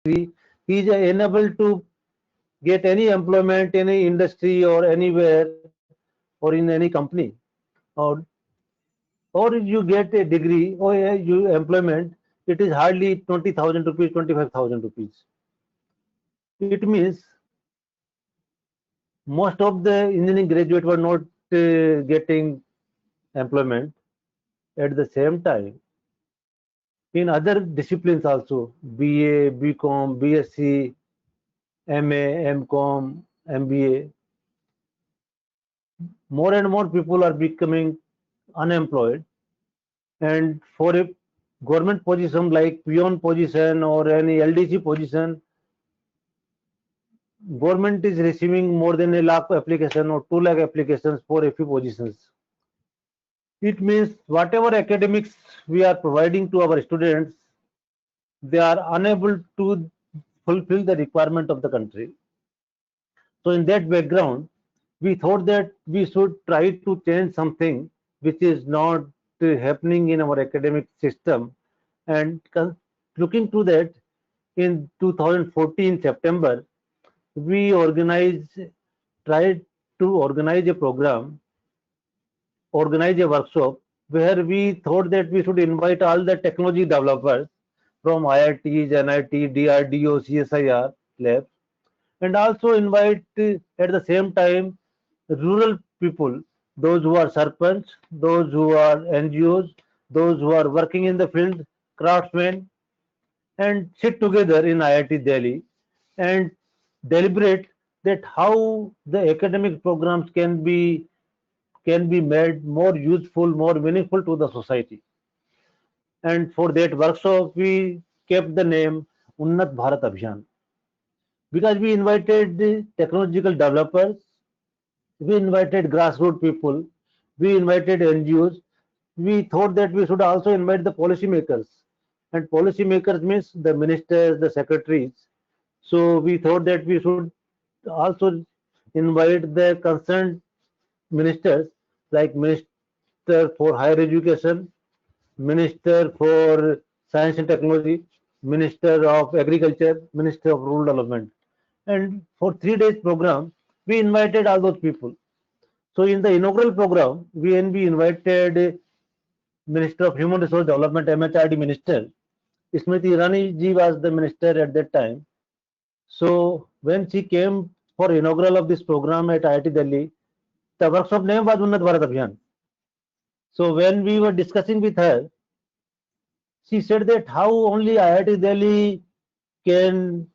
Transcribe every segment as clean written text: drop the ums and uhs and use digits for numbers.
he is enabled to get any employment in any industry or anywhere or in any company, or you get a degree or you employment, it is hardly 20,000 rupees, 25,000 rupees. It means most of the engineering graduates were not getting employment. At the same time, in other disciplines also, BA, BCom, BSc, MA, MCom, MBA, more and more people are becoming unemployed, and for a government position like peon position or any LDC position, government is receiving more than a lakh application or 2 lakh applications for a few positions. It means whatever academics we are providing to our students, they are unable to fulfill the requirement of the country. So in that background, we thought that we should try to change something which is not happening in our academic system. And looking to that, in 2014 September, we tried to organize a program, organize a workshop where we thought that we should invite all the technology developers from IITs, NIT, DRDO, CSIR labs, and also invite at the same time rural people, those who are sarpanch, those who are NGOs, those who are working in the field, craftsmen, and sit together in IIT Delhi and deliberate that how the academic programs can be made more useful, more meaningful to the society. And for that workshop, we kept the name Unnat Bharat Abhiyan, because we invited the technological developers, we invited grassroots people, we invited NGOs. We thought that we should also invite the policymakers, and policymakers means the ministers, the secretaries. So we thought that we should also invite the concerned ministers, like Minister for Higher Education, Minister for Science and Technology, Minister of Agriculture, Minister of Rural Development. And for 3 days program, we invited all those people. So in the inaugural program, we invited Minister of Human Resource Development, MHRD Minister. Smriti Irani ji was the minister at that time. So when she came for inaugural of this program at IIT Delhi, the workshop name was Unnat Bharat Abhiyan. So when we were discussing with her, she said that how only IIT Delhi can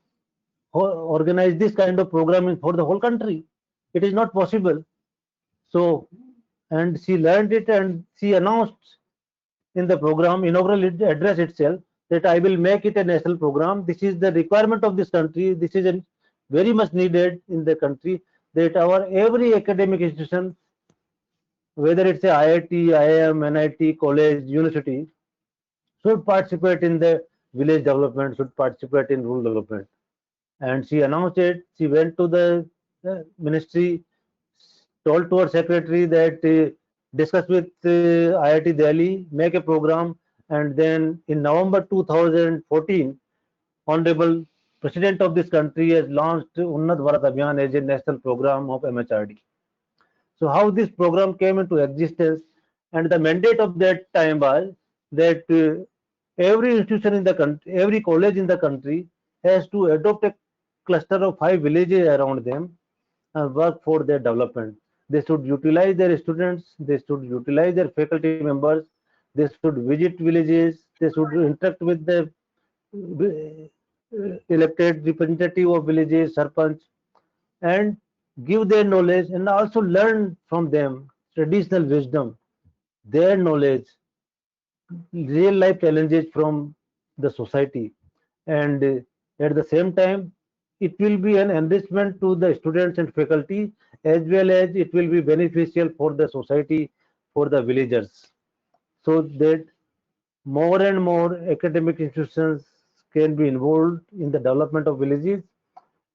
organize this kind of programming for the whole country. It is not possible. So, and she learned it and she announced in the program inaugural address itself that I will make it a national program. This is the requirement of this country. This is very much needed in the country, that our every academic institution, whether it's a IIT, IIM, NIT, college, university, should participate in the village development, should participate in rural development. And she announced it. She went to the ministry, told to her secretary that discuss with IIT Delhi, make a program, and then in November 2014, Honorable President of this country has launched Unnat Bharat Abhiyan as a national program of MHRD. So how this program came into existence, and the mandate of that time was that every institution in the country, every college in the country has to adopt a cluster of 5 villages around them and work for their development. They should utilize their students, they should utilize their faculty members, they should visit villages, they should interact with the elected representative of villages, sarpanch, and give their knowledge and also learn from them traditional wisdom, their knowledge, real life challenges from the society. And at the same time, it will be an enrichment to the students and faculty, as well as it will be beneficial for the society, for the villagers, so that more and more academic institutions can be involved in the development of villages,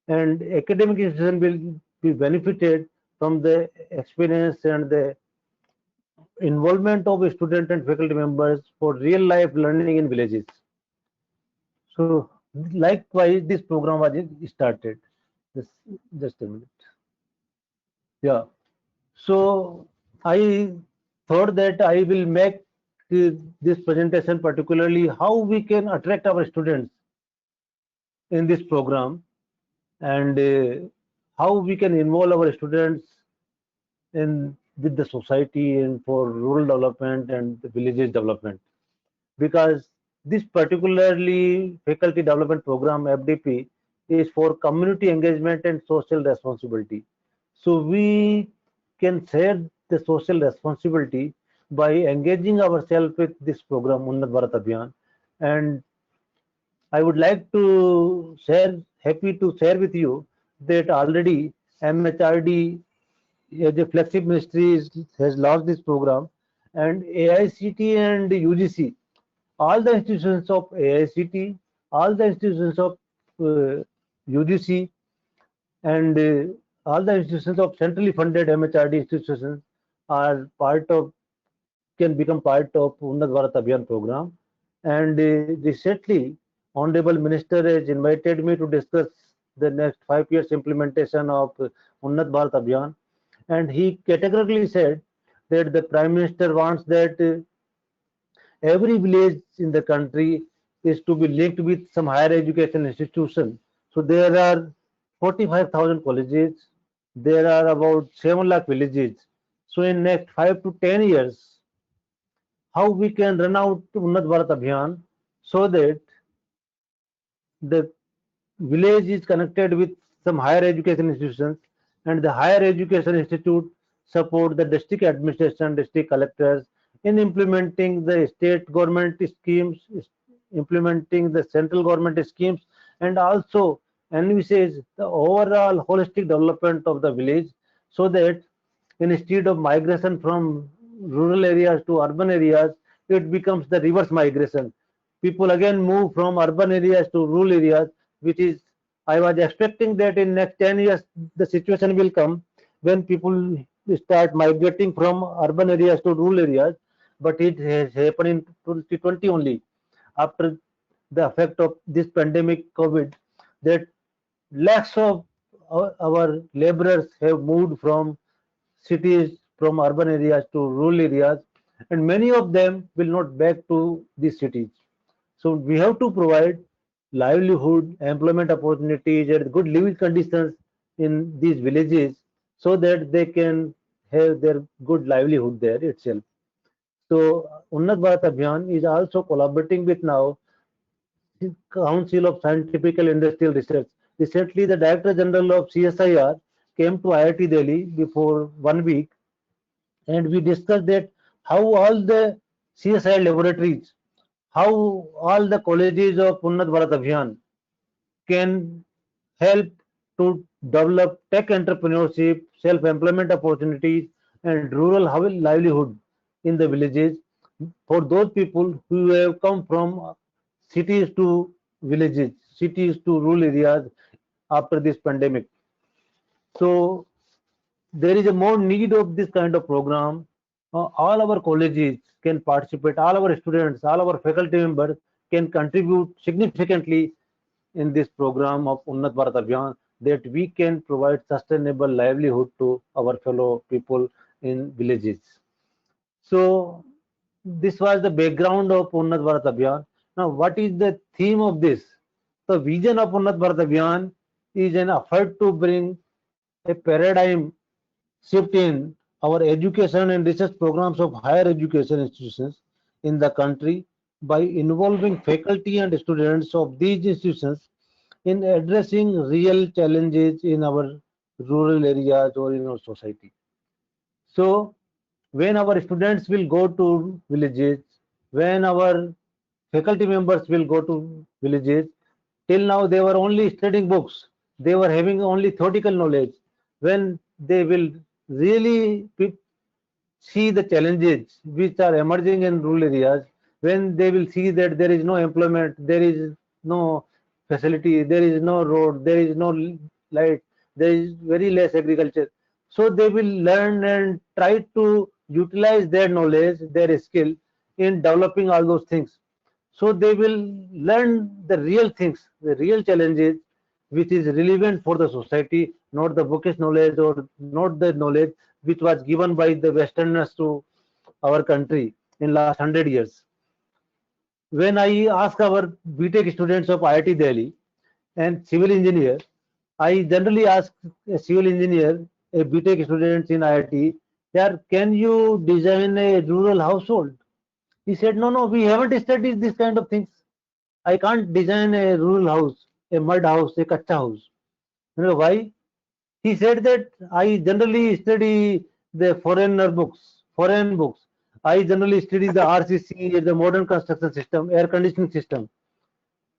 and academic institutions will be benefited from the experience and the involvement of student and faculty members for real life learning in villages. So Likewise, this program was started. Just, just a minute. Yeah. So I thought that I will make this presentation particularly how we can attract our students in this program, and how we can involve our students in with the society and for rural development and the villages development, because this particularly faculty development program FDP is for community engagement and social responsibility. So we can share the social responsibility by engaging ourselves with this program Unnat Bharat Abhiyan. And I would like to share, happy to share with you that already MHRD as a flagship ministry has launched this program, and AICT and UGC, all the institutions of AICT, all the institutions of UGC, and all the institutions of centrally funded MHRD institutions are part of, can become part of Unnat Bharat Abhiyan program. And recently, Honorable Minister has invited me to discuss the next 5 years implementation of Unnat Bharat Abhiyan, and he categorically said that the Prime Minister wants that every village in the country is to be linked with some higher education institution. So there are 45,000 colleges, there are about 7 lakh villages. So in next 5 to 10 years, how we can run out Unnat Bharat Abhiyan so that the village is connected with some higher education institutions, and the higher education institute support the district administration, district collectors in implementing the state government schemes, implementing the central government schemes, and also envisages the overall holistic development of the village, so that instead of migration from rural areas to urban areas, it becomes the reverse migration. People again move from urban areas to rural areas, which is, I was expecting that in next 10 years the situation will come when people start migrating from urban areas to rural areas, but it has happened in 2020 only, after the effect of this pandemic COVID, that lakhs of our laborers have moved from cities, from urban areas to rural areas, and many of them will not back to these cities. So we have to provide livelihood, employment opportunities, and good living conditions in these villages, so that they can have their good livelihood there itself. So Unnat Bharat Abhiyan is also collaborating with now Council of Scientific and Industrial Research. Recently, the Director General of CSIR came to IIT Delhi before 1 week, and we discussed that how all the CSIR laboratories, how all the colleges of Unnat Bharat Abhiyan can help to develop tech entrepreneurship, self-employment opportunities, and rural livelihood in the villages for those people who have come from cities to villages, cities to rural areas after this pandemic. So there is a more need of this kind of program. All our colleges can participate, all our students, all our faculty members can contribute significantly in this program of Unnat Bharat Abhiyan, that we can provide sustainable livelihood to our fellow people in villages. So this was the background of Unnat Bharat Abhiyan. Now, what is the theme of this? The vision of Unnat Bharat Abhiyan is an effort to bring a paradigm shift in our education and research programs of higher education institutions in the country by involving faculty and students of these institutions in addressing real challenges in our rural areas or in our society. So when our students will go to villages, when our faculty members will go to villages, till now they were only studying books. They were having only theoretical knowledge. When they will really see the challenges which are emerging in rural areas, when they will see that there is no employment, there is no facility, there is no road, there is no light, there is very less agriculture. So they will learn and try to utilize their knowledge, their skill in developing all those things. So they will learn the real things, the real challenges, which is relevant for the society, not the bookish knowledge or not the knowledge which was given by the Westerners to our country in last 100 years. When I ask our BTech students of IIT Delhi and civil engineer, I generally ask a civil engineer, a BTech student in IIT, "Sir, can you design a rural household?" He said, "No, no, we haven't studied this kind of things. I can't design a rural house, a mud house, a kacha house." You know why? He said that I generally study the foreign books. I generally study the RCC, the modern construction system, air conditioning system.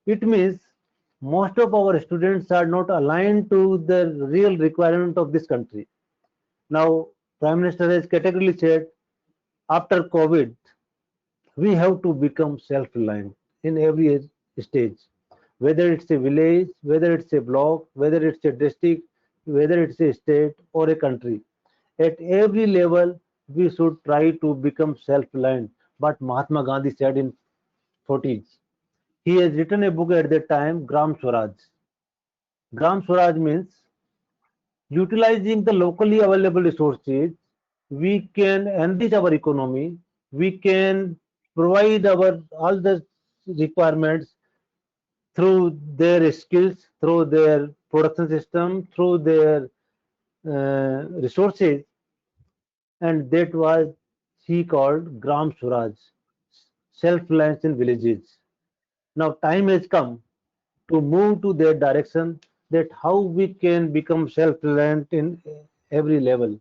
It means most of our students are not aligned to the real requirement of this country. Now, Prime Minister has categorically said, after COVID, we have to become self-reliant in every stage, whether it's a village, whether it's a block, whether it's a district, whether it's a state or a country. At every level, we should try to become self-reliant. But Mahatma Gandhi said in 40s. He has written a book at that time, Gram Swaraj. Gram Swaraj means utilizing the locally available resources, we can enrich our economy, we can provide our all the requirements through their skills, through their production system, through their resources, and that was he called Gram Swaraj, self-reliance in villages. Now time has come to move to that direction, that how we can become self-reliant in every level.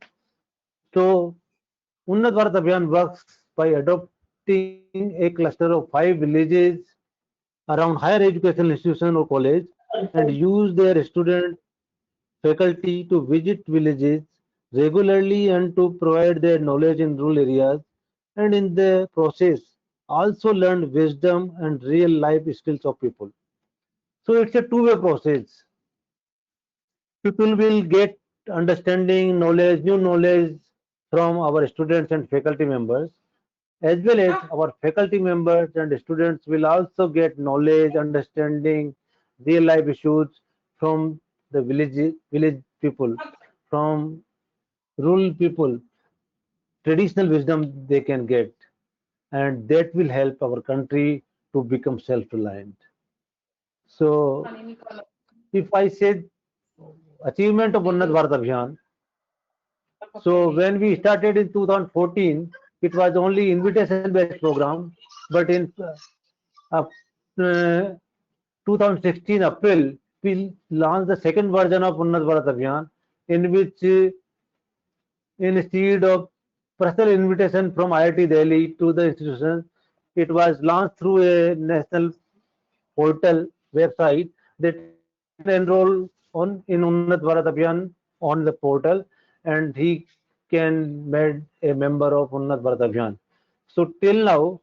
So Unnat Bharat Abhiyan works by adopting a cluster of 5 villages around higher educational institution or college and use their student faculty to visit villages regularly and to provide their knowledge in rural areas, and in the process also learn wisdom and real life skills of people. So it's a two-way process. People will get understanding, knowledge, new knowledge from our students and faculty members, as well as our faculty members and students will also get knowledge, understanding, real life issues from the village people, from rural people, traditional wisdom they can get, and that will help our country to become self-reliant. So, if I say achievement of Unnat Bharat Abhiyan, so when we started in 2014, it was only invitation-based program, but in uh, 2016 April, we launched the second version of Unnat Bharat Abhiyan, in which instead of personal invitation from IIT Delhi to the institutions, it was launched through a national portal website that anyone can enroll on in Unnat Bharat Abhiyan on the portal, and he can made a member of Unnat Bharat Abhiyan. So till now,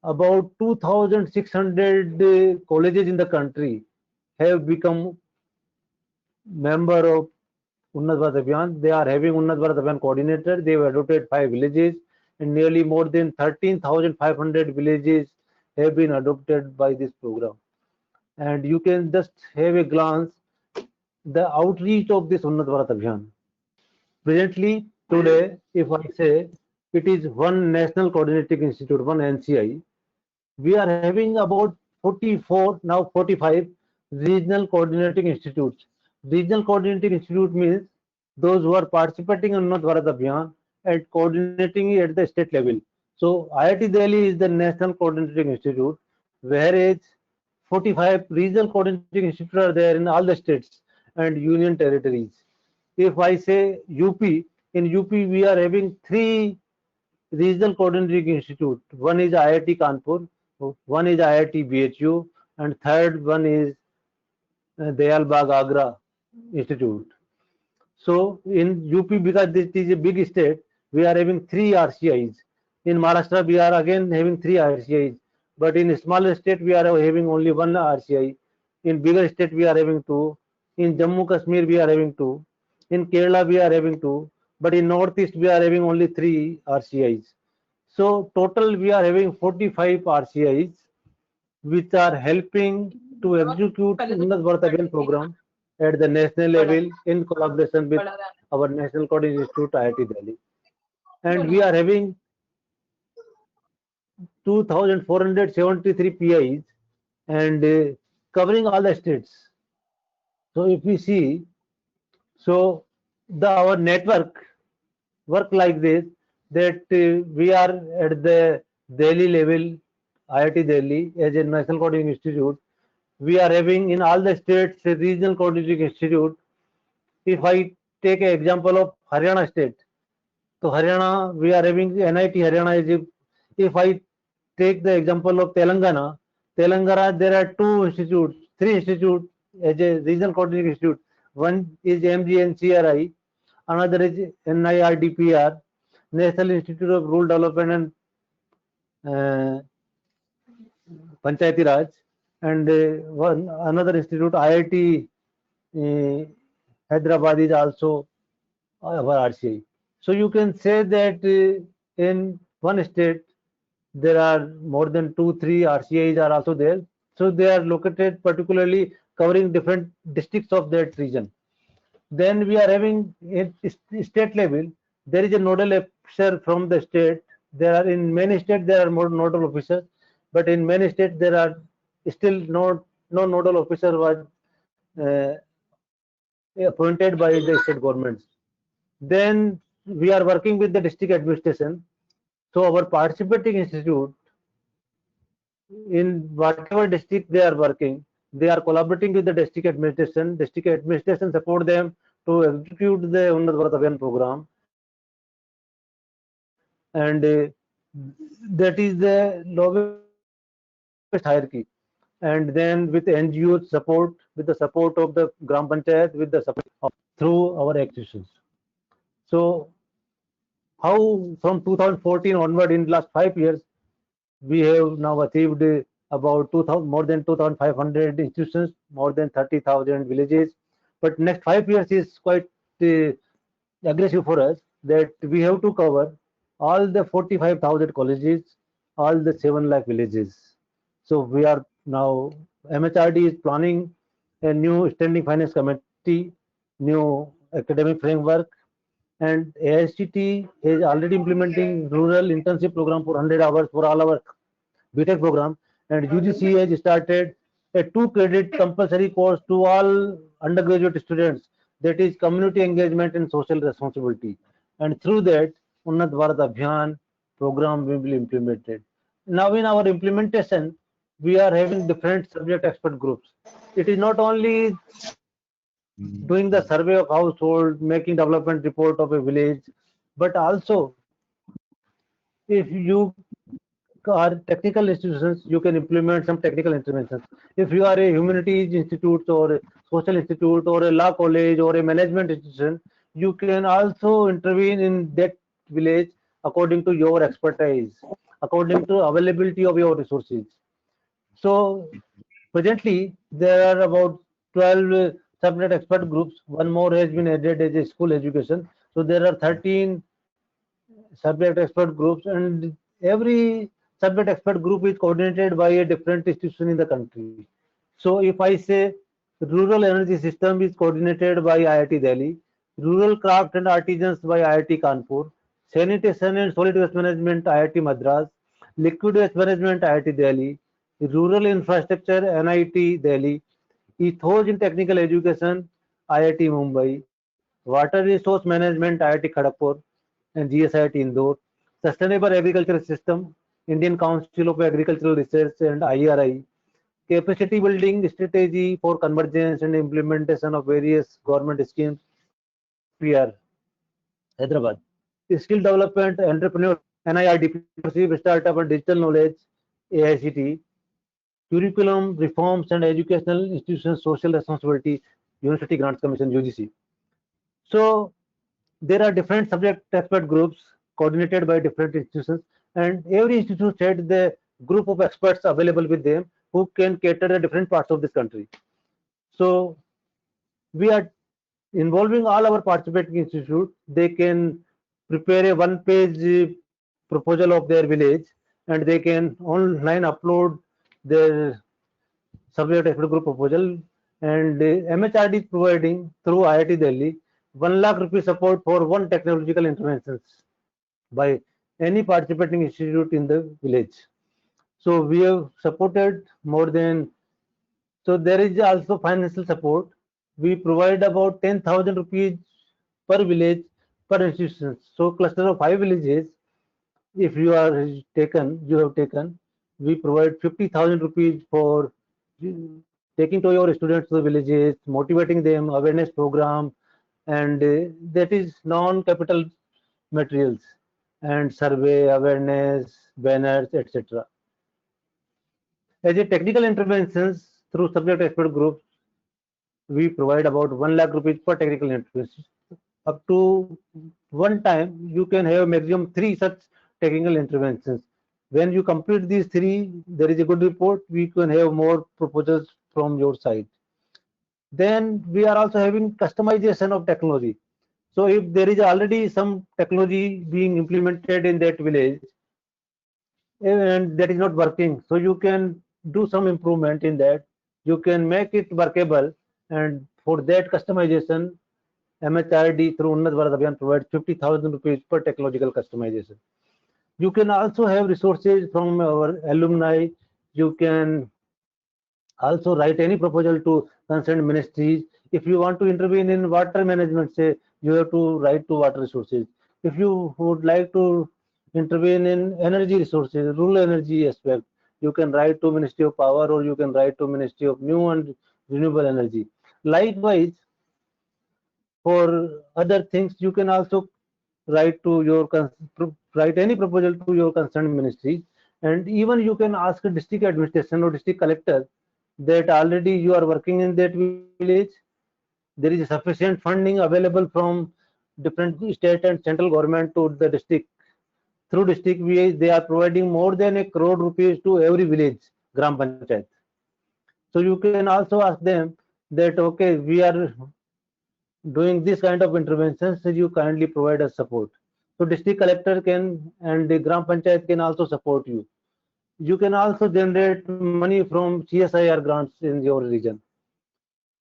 about 2,600 colleges in the country have become member of Unnat Bharat Abhiyan. They are having Unnat Bharat Abhiyan coordinator. They have adopted 5 villages, and nearly more than 13,500 villages have been adopted by this program. And you can just have a glance the outreach of this Unnat Bharat Abhiyan. Presently, today, if I say it is one national coordinating institute, one NCI, we are having about 44, now 45 regional coordinating institutes. Regional coordinating institute means those who are participating in Unnat Bharat Abhiyan and coordinating at the state level. So IIT Delhi is the national coordinating institute, whereas 45 regional coordinating institutes are there in all the states and union territories. If I say UP, in UP we are having 3 regional coordinating institute. One is IIT Kanpur, one is IIT BHU, and third one is Dayal Bagh Agra Institute. So in UP, because this is a big state, we are having 3 RCIs. In Maharashtra, we are again having 3 RCIs. But in a smaller state, we are having only one RCI. In bigger state, we are having two. In Jammu Kashmir, we are having two. In Kerala, we are having two. But in Northeast, we are having only 3 RCIs. So total we are having 45 RCIs which are helping to execute Unnat Bharat Abhiyan program at the national level in collaboration with our National Coding Institute IIT Delhi. And we are having 2,473 PIs and covering all the states. So if we see, so our network work like this, that we are at the Delhi level, IIT Delhi as a National Coding Institute. We are having in all the states a regional coding institute. If I take an example of Haryana state, so Haryana we are having NIT Haryana. If I take the example of Telangana, there are two institutes, three institutes as a regional coding institute. One is MGNCRI, another is NIRDPR, National Institute of Rural Development and Panchayati Raj, and another institute, IIT Hyderabad is also our RCI. So you can say that in one state there are more than 2, 3 RCIs are also there. So they are located particularly covering different districts of that region. Then we are having at state level, there is a nodal officer from the state. There are in many states there are more nodal officers, but in many states there are still no nodal officer was uh, appointed by the state governments. Then we are working with the district administration. So our participating institute in whatever district they are working, they are collaborating with the district administration. District administration support them to execute the Unnat Bharat Abhiyan program, and that is the lowest hierarchy. And then with NGO support, with the support of the Gram Panchayat, with the support through our acquisitions. So how from 2014 onward in last 5 years we have now achieved about 2000 more than 2,500 institutions, more than 30,000 villages. But next 5 years is quite uh, aggressive for us, that we have to cover all the 45,000 colleges, all the 7 lakh villages. So we are now, MHRD is planning a new standing finance committee, new academic framework, and AICT is already implementing rural internship program for 100 hours for all our BTech program, and UGC has started a 2 credit compulsory course to all undergraduate students, that is community engagement and social responsibility. And through that, Unnat Bharat Abhiyan program will be implemented. Now in our implementation, we are having different subject expert groups. It is not only doing the survey of household, making development report of a village, but also if you are technical institutions, you can implement some technical interventions. If you are a humanities institute or a social institute or a law college or a management institution, you can also intervene in that village according to your expertise, according to availability of your resources. So presently there are about 12 subject expert groups. One more has been added as a school education. So there are 13 subject expert groups, and every subject expert group is coordinated by a different institution in the country. So if I say rural energy system is coordinated by IIT Delhi, rural craft and artisans by IIT Kanpur, sanitation and solid waste management IIT Madras, liquid waste management IIT Delhi, rural infrastructure NIT Delhi, ethos in technical education IIT Mumbai, water resource management IIT Kharagpur, and GSIT Indore, Sustainable Agriculture System, Indian Council of Agricultural Research and IRI, capacity building strategy for convergence and implementation of various government schemes, CPR, Hyderabad, skill development, entrepreneurship, NIRDP, startup and digital knowledge, AICT, curriculum reforms and educational institutions, social responsibility, University Grants Commission, UGC. So there are different subject expert groups coordinated by different institutions, and every institute had the group of experts available with them who can cater to different parts of this country. So we are involving all our participating institutes. They can prepare a one-page proposal of their village, and they can online upload their subject expert group proposal. And MHRD is providing through IIT Delhi 1 lakh rupee support for one technological interventions by any participating institute in the village. So we have supported more than, so there is also financial support. We provide about 10,000 rupees per village per institution. So cluster of 5 villages, if you have taken, we provide 50,000 rupees for taking to your students to the villages, motivating them, awareness program, and that is non-capital materials and survey, awareness, banners, etc. As a technical interventions through subject expert groups, we provide about 1 lakh rupees per technical intervention. Up to one time, you can have maximum 3 such technical interventions. When you complete these 3, there is a good report. We can have more proposals from your side. Then we are also having customization of technology. So if there is already some technology being implemented in that village and that is not working, so you can do some improvement in that. You can make it workable, and for that customization, MHRD through Unnat Bharat Abhiyan provides 50,000 rupees per technological customization. You can also have resources from our alumni. You can also write any proposal to concerned ministries. If you want to intervene in water management, say, you have to write to water resources. If you would like to intervene in energy resources, rural energy aspect, you can write to Ministry of Power, or you can write to Ministry of New and Renewable Energy. Likewise, for other things, you can also write to your write any proposal to your concerned ministry, and even you can ask a district administration or district collector that already you are working in that village. There is sufficient funding available from different state and central government to the district. Through district, they are providing more than 1 crore rupees to every village gram panchayat. So you can also ask them that, okay, we are doing this kind of interventions, so you kindly provide us support. So district collector can, and the gram panchayat can also support you. You can also generate money from CSIR grants in your region.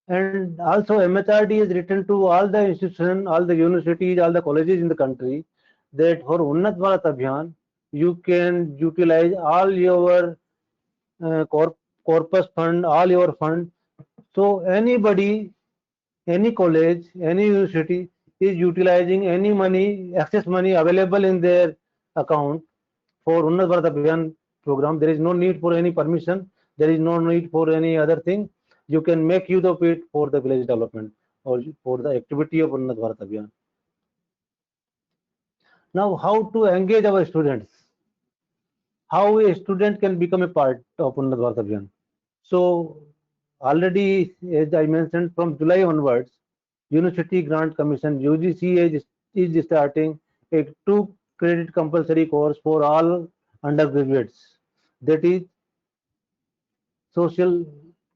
And also MHRD has written to all the institutions, all the universities, all the colleges in the country that for Unnat Bharat Abhiyan, you can utilize all your corpus fund, all your fund. So anybody, any college, any university is utilizing any money, excess money available in their account for Unnat Bharat Abhiyan program. There is no need for any permission. There is no need for any other thing. You can make use of it for the village development or for the activity of Unnat Bharat Abhiyan. Now, how to engage our students? How a student can become a part of Unnat Bharat Abhiyan? So, already, as I mentioned, from July onwards, University Grant Commission (UGC) is starting a 2 credit compulsory course for all undergraduates. That is social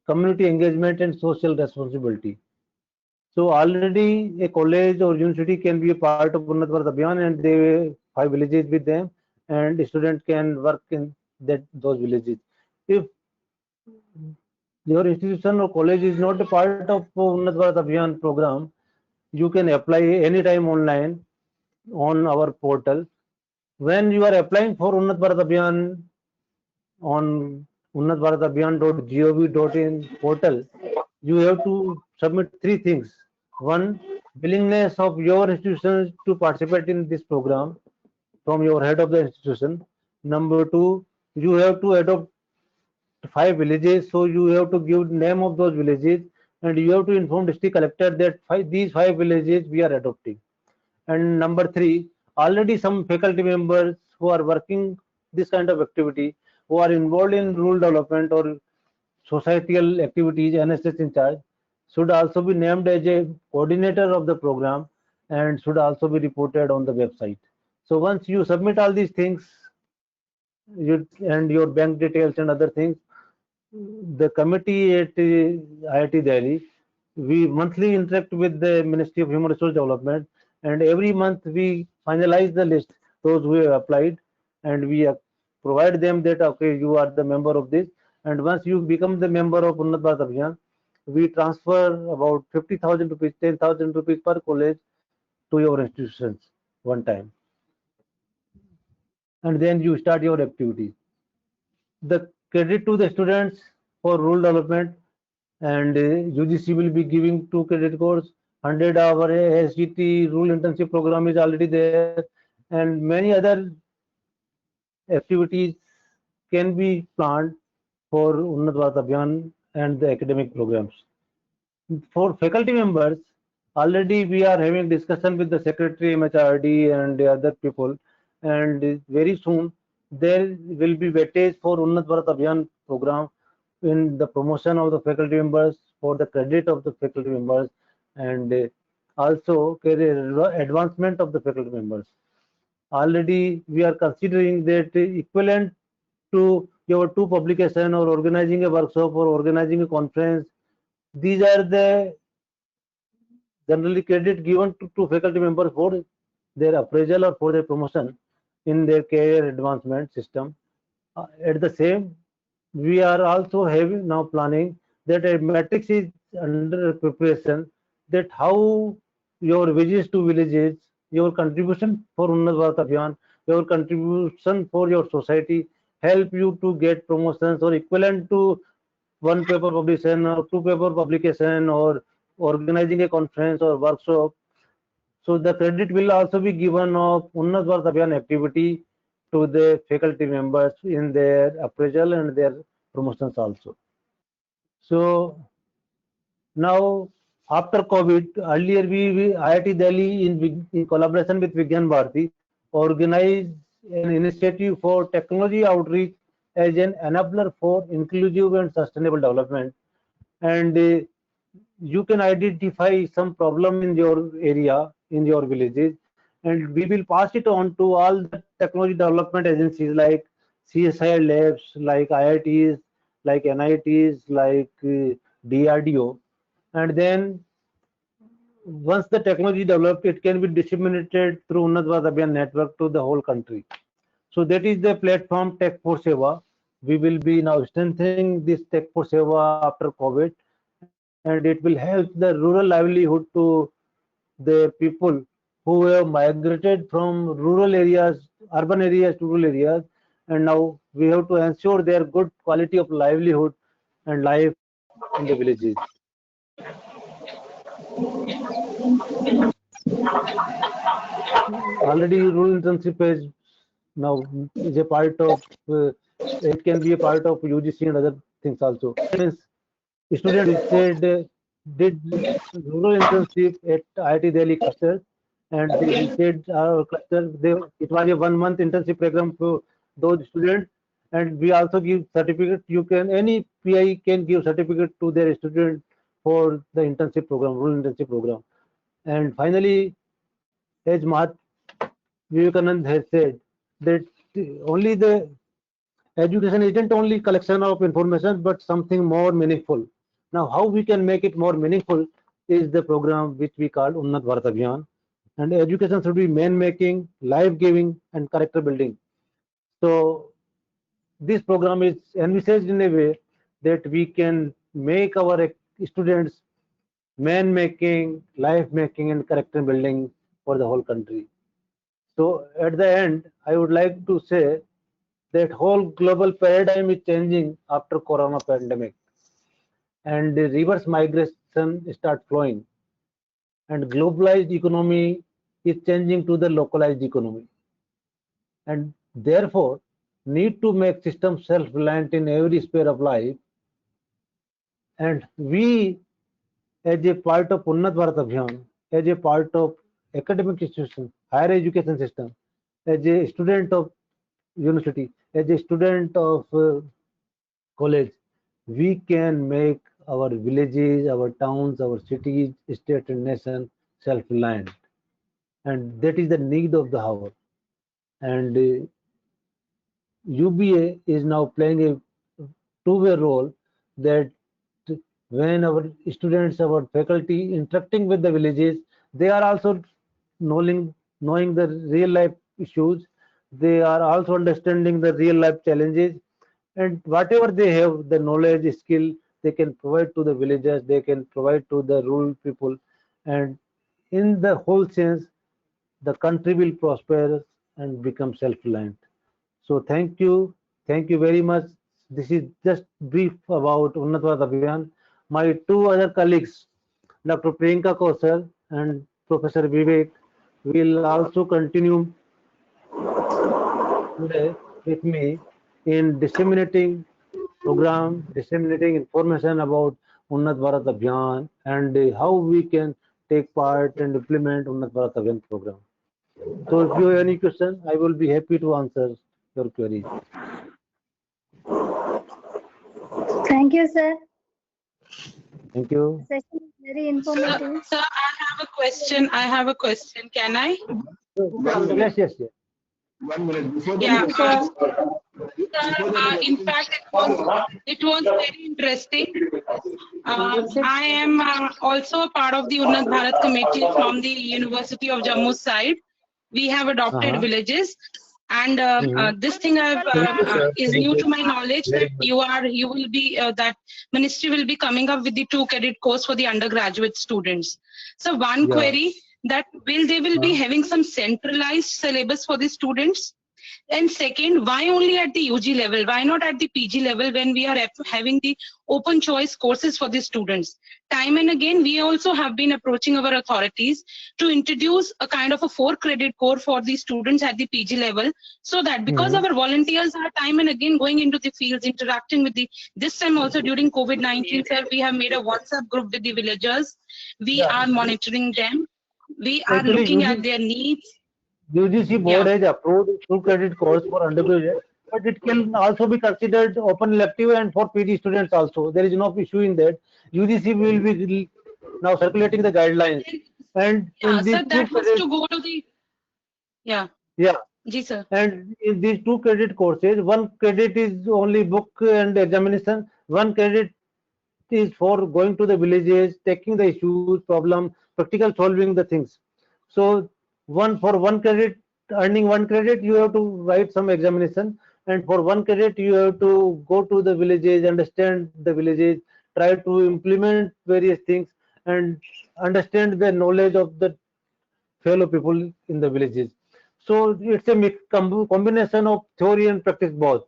community engagement and social responsibility. So already a college or university can be a part of Unnat Bharat Abhiyan, and they 5 villages with them, and student can work in those villages. If your institution or college is not a part of Unnat Bharat Abhiyan program, you can apply anytime online on our portal. When you are applying for Unnat Bharat Abhiyan on unnatbharatabhiyan.gov.in portal, you have to submit 3 things. One, willingness of your institution to participate in this program from your head of the institution. Number 2, you have to adopt 5 villages, so you have to give name of those villages, and you have to inform district collector that these 5 villages we are adopting. And number 3, already some faculty members who are working this kind of activity, who are involved in rural development or societal activities, NSS in charge, should also be named as a coordinator of the program and should also be reported on the website. So once you submit all these things, and your bank details and other things, the committee at IIT Delhi, we monthly interact with the Ministry of Human Resource Development, and every month we finalize the list, those who have applied, and we provide them that okay, you are the member of this, and once you become the member of Unnat Bharat Abhiyan, we transfer about 50,000 rupees, 10,000 rupees per college to your institutions one time, and then you start your activity. The credit to the students for rural development, and UGC will be giving 2 credit course, 100-hour SGT rural internship program is already there, and many other activities can be planned for Unnat Bharat Abhiyan and the academic programs. For faculty members, already we are having discussion with the secretary, MHRD, and the other people, and very soon there will be weightage for Unnat Bharat Abhiyan program in the promotion of the faculty members, for the credit of the faculty members, and also career advancement of the faculty members. Already we are considering that equivalent to your two publication or organizing a workshop or organizing a conference, these are the generally credit given to faculty members for their appraisal or for their promotion in their career advancement system. At the same, we are also having now planning that a matrix is under preparation, that how your visits to villages, your contribution for Unnat Bharat Abhiyan, your contribution for your society help you to get promotions or equivalent to one paper publication or two paper publication or organizing a conference or workshop. So the credit will also be given of Unnat Bharat Abhiyan activity to the faculty members in their appraisal and their promotions also. So now after COVID, earlier IIT Delhi in collaboration with Vigyan Bharati organized an initiative for technology outreach as an enabler for inclusive and sustainable development. And you can identify some problem in your area, in your villages, and we will pass it on to all the technology development agencies like CSIR labs, like IITs, like NITs, like DRDO. And then once the technology developed, it can be disseminated through Unnat Bharat Abhiyan network to the whole country. So that is the platform Tech for Seva. We will be now strengthening this Tech for Seva after COVID, and it will help the rural livelihood to the people who have migrated from rural areas, urban areas to rural areas, and now we have to ensure their good quality of livelihood and life in the villages. Already rural internship is now is a part of it can be a part of UGC and other things also. Means students said did rural internship at IIT Delhi cluster, and they said our cluster it was a 1 month internship program for those students, and we also give certificate. You can any PI can give certificate to their student for the internship program, rural internship program. And finally, as Mahat Vivekanand has said, that only the education isn't only collection of information, but something more meaningful. Now, how we can make it more meaningful is the program which we call Unnat Bharat Abhiyan. And education should be man making, life giving, and character building. So, this program is envisaged in a way that we can make our students man making, life making, and character building for the whole country. So, at the end, I would like to say that whole global paradigm is changing after corona pandemic, and the reverse migration start flowing, and globalized economy is changing to the localized economy, and therefore need to make systems self-reliant in every sphere of life. And we as a part of Unnat Bharat Abhiyan, as a part of academic institution, higher education system, as a student of university, as a student of college, we can make our villages, our towns, our cities, state and nation self-reliant. And that is the need of the hour. And UBA is now playing a two-way role, that when our students, our faculty interacting with the villages, they are also knowing the real life issues. They are also understanding the real life challenges, and whatever they have, the knowledge, skill, they can provide to the villagers, they can provide to the rural people, and in the whole sense, the country will prosper and become self-reliant. So thank you very much. This is just brief about Unnat Bharat Abhiyan. My two other colleagues, Dr. Priyanka Kausar and Professor Vivek, will also continue today with me in disseminating program, disseminating information about Unnat Bharat Abhiyan and how we can take part and implement Unnat Bharat Abhiyan program. So if you have any question, I will be happy to answer your queries. Thank you, sir. Thank you. Session is very informative. Sir, I have a question. Can I? Yes, yes, yes. 1 minute before Yeah. the In fact, it was very interesting. I am also a part of the Unnat Bharat committee from the University of Jammu side. We have adopted villages, and this thing is new to my knowledge that you will be that ministry will be coming up with the 2 credit course for the undergraduate students. So one query that they will be having some centralized syllabus for the students. And second, why only at the UG level? Why not at the PG level when we are having the open choice courses for the students? Time and again, we also have been approaching our authorities to introduce a kind of a 4 credit core for the students at the PG level, so that because our volunteers are time and again going into the fields, interacting with this time also during COVID-19, sir, we have made a WhatsApp group with the villagers. We are monitoring them. We are looking at their needs. UGC board has approved 2 credit course for undergraduate, but it can also be considered open elective and for PG students also. There is no issue in that. UGC will be now circulating the guidelines. And in these sir, that was to go to the Ji, sir. And in these 2 credit courses, 1 credit is only book and examination, 1 credit is for going to the villages, taking the issues, problem, practical solving the things. So for 1 credit, earning 1 credit, you have to write some examination, and for 1 credit, you have to go to the villages, understand the villages, try to implement various things, and understand the knowledge of the fellow people in the villages. So it's a mix, combination of theory and practice both.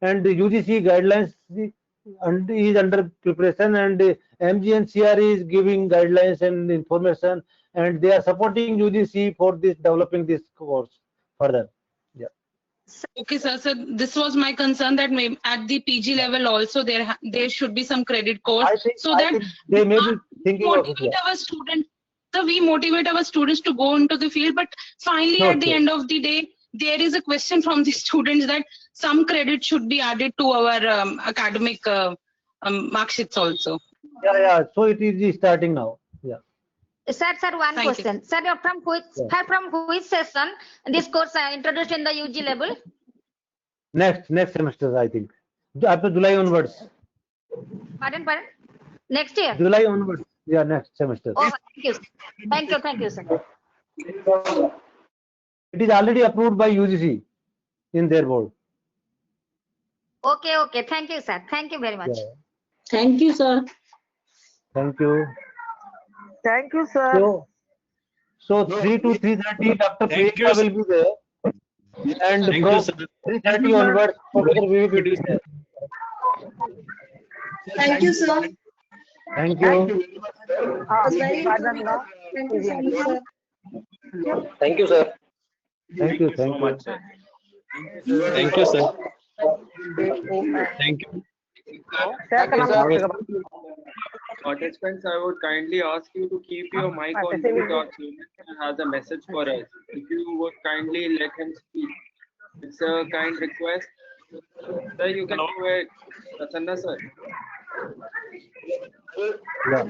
And the UGC guidelines is under preparation, and MGNCR is giving guidelines and information, and they are supporting UGC for this developing this course further. Okay, sir. So this was my concern that maybe at the PG level also there should be some credit course, so that they may be thinking of it. Our students. So we motivate our students to go into the field, but finally at the end of the day, there is a question from the students that some credit should be added to our academic mark sheets also. So it is starting now. Sir, one question. Sir, from which session this course introduced in the UG level? Next semester, I think. After July onwards. Pardon? Next year? July onwards. Yeah, next semester. Oh, thank you, sir. It is already approved by UGC in their board. Okay. Thank you, sir. Thank you very much. Thank you, sir. Thank you. Thank you, sir. So 3 to 3:30, Dr. Priyanka will be there. And from 3:30 onwards, Professor Vivek will be there. Thank you, sir. Thank you. Thank you, sir. Thank you so much. Thank you, sir. Thank you. Participants, I would kindly ask you to keep your mic on mute. Our chairman has a message for us. If you would kindly let him speak. It's a kind request. Sir, you can go ahead. Prasanna, sir. Yeah.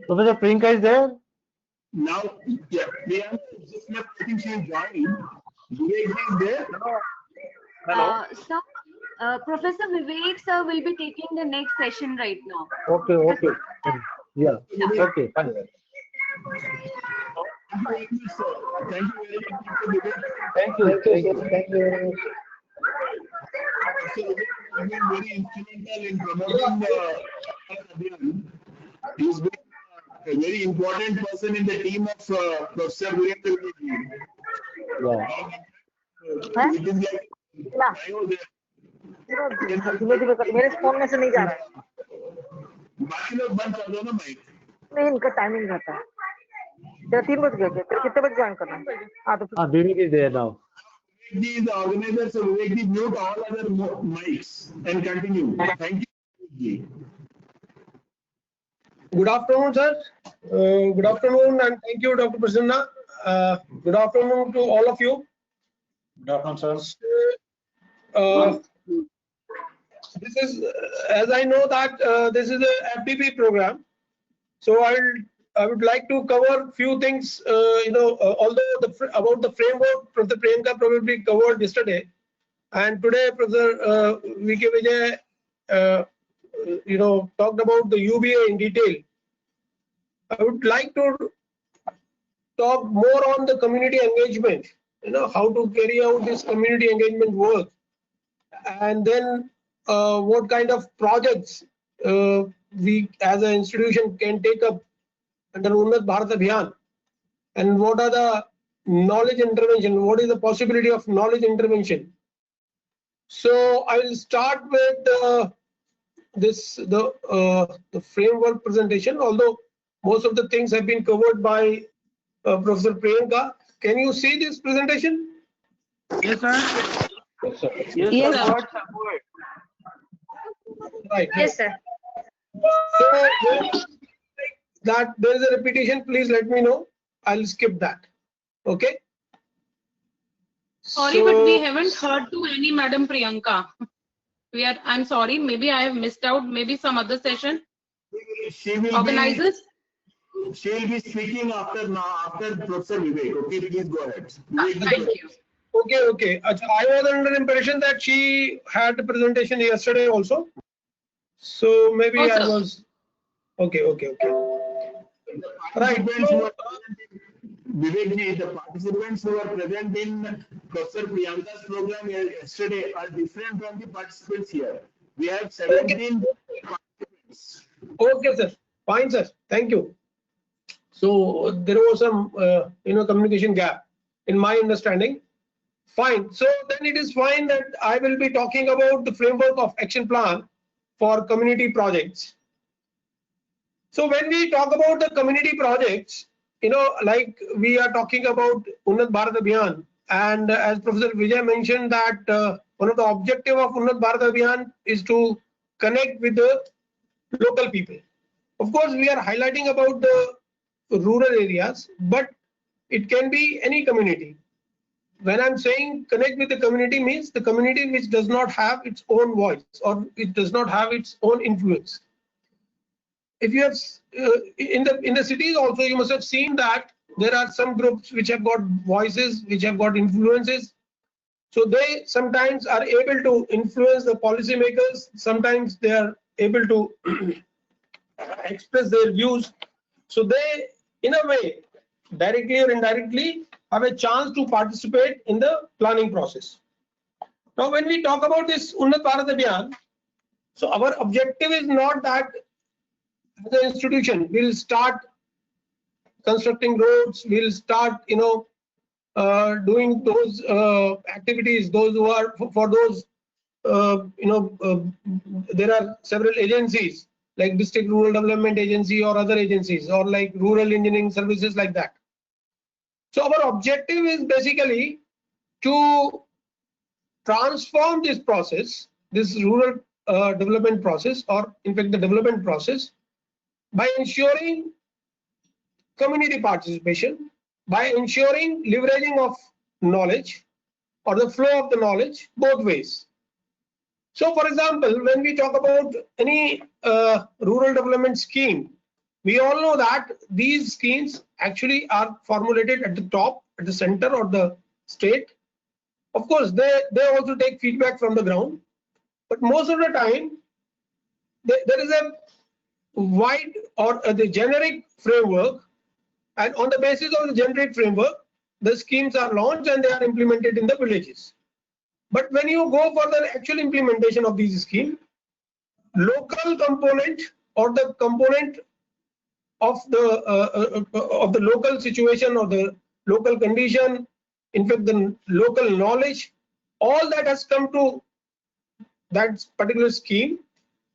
Professor Priyanka is there? Now, Priyanka just left. I think she is joining. Vivek is there? Hello. Sir, Professor Vivek sir will be taking the next session right now. Okay. Yeah. Okay, fine. very much, sir. Thank you very much, Dr. Vivek. Thank you. Thank you. Thank you very much. Dr. Vivek has been very instrumental in promoting the Abhiyan. He's been a very important person in the team of Professor Virendra Vivek. Yeah. It is like I was there. धीमे धीमे कर, मेरे phone में से नहीं जा रहा है, बाकी लोग बंद कर दो ना माइक. नहीं इनका टाइमिंग रहता है. तेरा 3 बज गए, फिर कितने बजे ज्वाइन करना है? हाँ तो Vivek is there now. Vivek is the organizer, so Vivek ji mute all other mics and continue. Thank you. Good afternoon, sir. Good afternoon, and thank you, Dr. Prasanna. Good afternoon to all of you. Good afternoon, sir. This is, as I know that this is a FDP program, so I would like to cover few things. Although about the framework, Professor Priyanka probably covered yesterday, and today Professor V.K. Vijay, talked about the UBA in detail. I would like to talk more on the community engagement. How to carry out this community engagement work, and then what kind of projects we as an institution can take up under Unnat Bharat Abhiyan, and what are the knowledge intervention, what is the possibility of knowledge intervention. So I will start with the framework presentation, although most of the things have been covered by Professor Priyanka. Can you see this presentation? yes sir. Yes, sir. Right. Yes, sir. So that there is a repetition, please let me know. I'll skip that. Okay. Sorry, but we haven't heard to any Madam Priyanka. I'm sorry, maybe I have missed out, maybe some other session. She will Organizers? She will be speaking after Professor Vivek. Okay, please go ahead. Thank you. Okay. I was under the impression that she had a presentation yesterday also. So maybe Oh, I sir. was. Okay. Right. Vivek ji, the participants who are present in Professor Priyanka's program yesterday are different from the participants here. We have 17 participants. Okay, sir. Fine, sir. Thank you. So there was some communication gap in my understanding. Fine. So then it is fine that I will be talking about the framework of action plan for community projects. So when we talk about the community projects, like we are talking about Unnat Bharat Abhiyan, and as Professor Vijay mentioned that one of the objective of Unnat Bharat Abhiyan is to connect with the local people. Of course, we are highlighting about the rural areas, but it can be any community. When I'm saying connect with the community, means the community which does not have its own voice or it does not have its own influence. If you have in the cities also, you must have seen that there are some groups which have got voices, which have got influences. So they sometimes are able to influence the policymakers. Sometimes they are able to express their views. So they, in a way, directly or indirectly, have a chance to participate in the planning process. Now, when we talk about this Unnat Bharat Abhiyan, so our objective is not that as an institution we'll start constructing roads, we'll start doing those activities, those who are for those there are several agencies like District Rural Development Agency or other agencies, or like rural engineering services like that. So our objective is basically to transform this process, this rural development process, or in fact the development process, by ensuring community participation, by ensuring leveraging of knowledge or the flow of the knowledge both ways. So for example, when we talk about any rural development scheme, we all know that these schemes actually are formulated at the top, at the center or the state. Of course, they also take feedback from the ground, but most of the time there is a wide or the generic framework And on the basis of the generic framework, the schemes are launched and they are implemented in the villages. But when you go for the actual implementation of these schemes, local component or the component of the local situation or the local condition, in fact the local knowledge, all that has come to that particular scheme,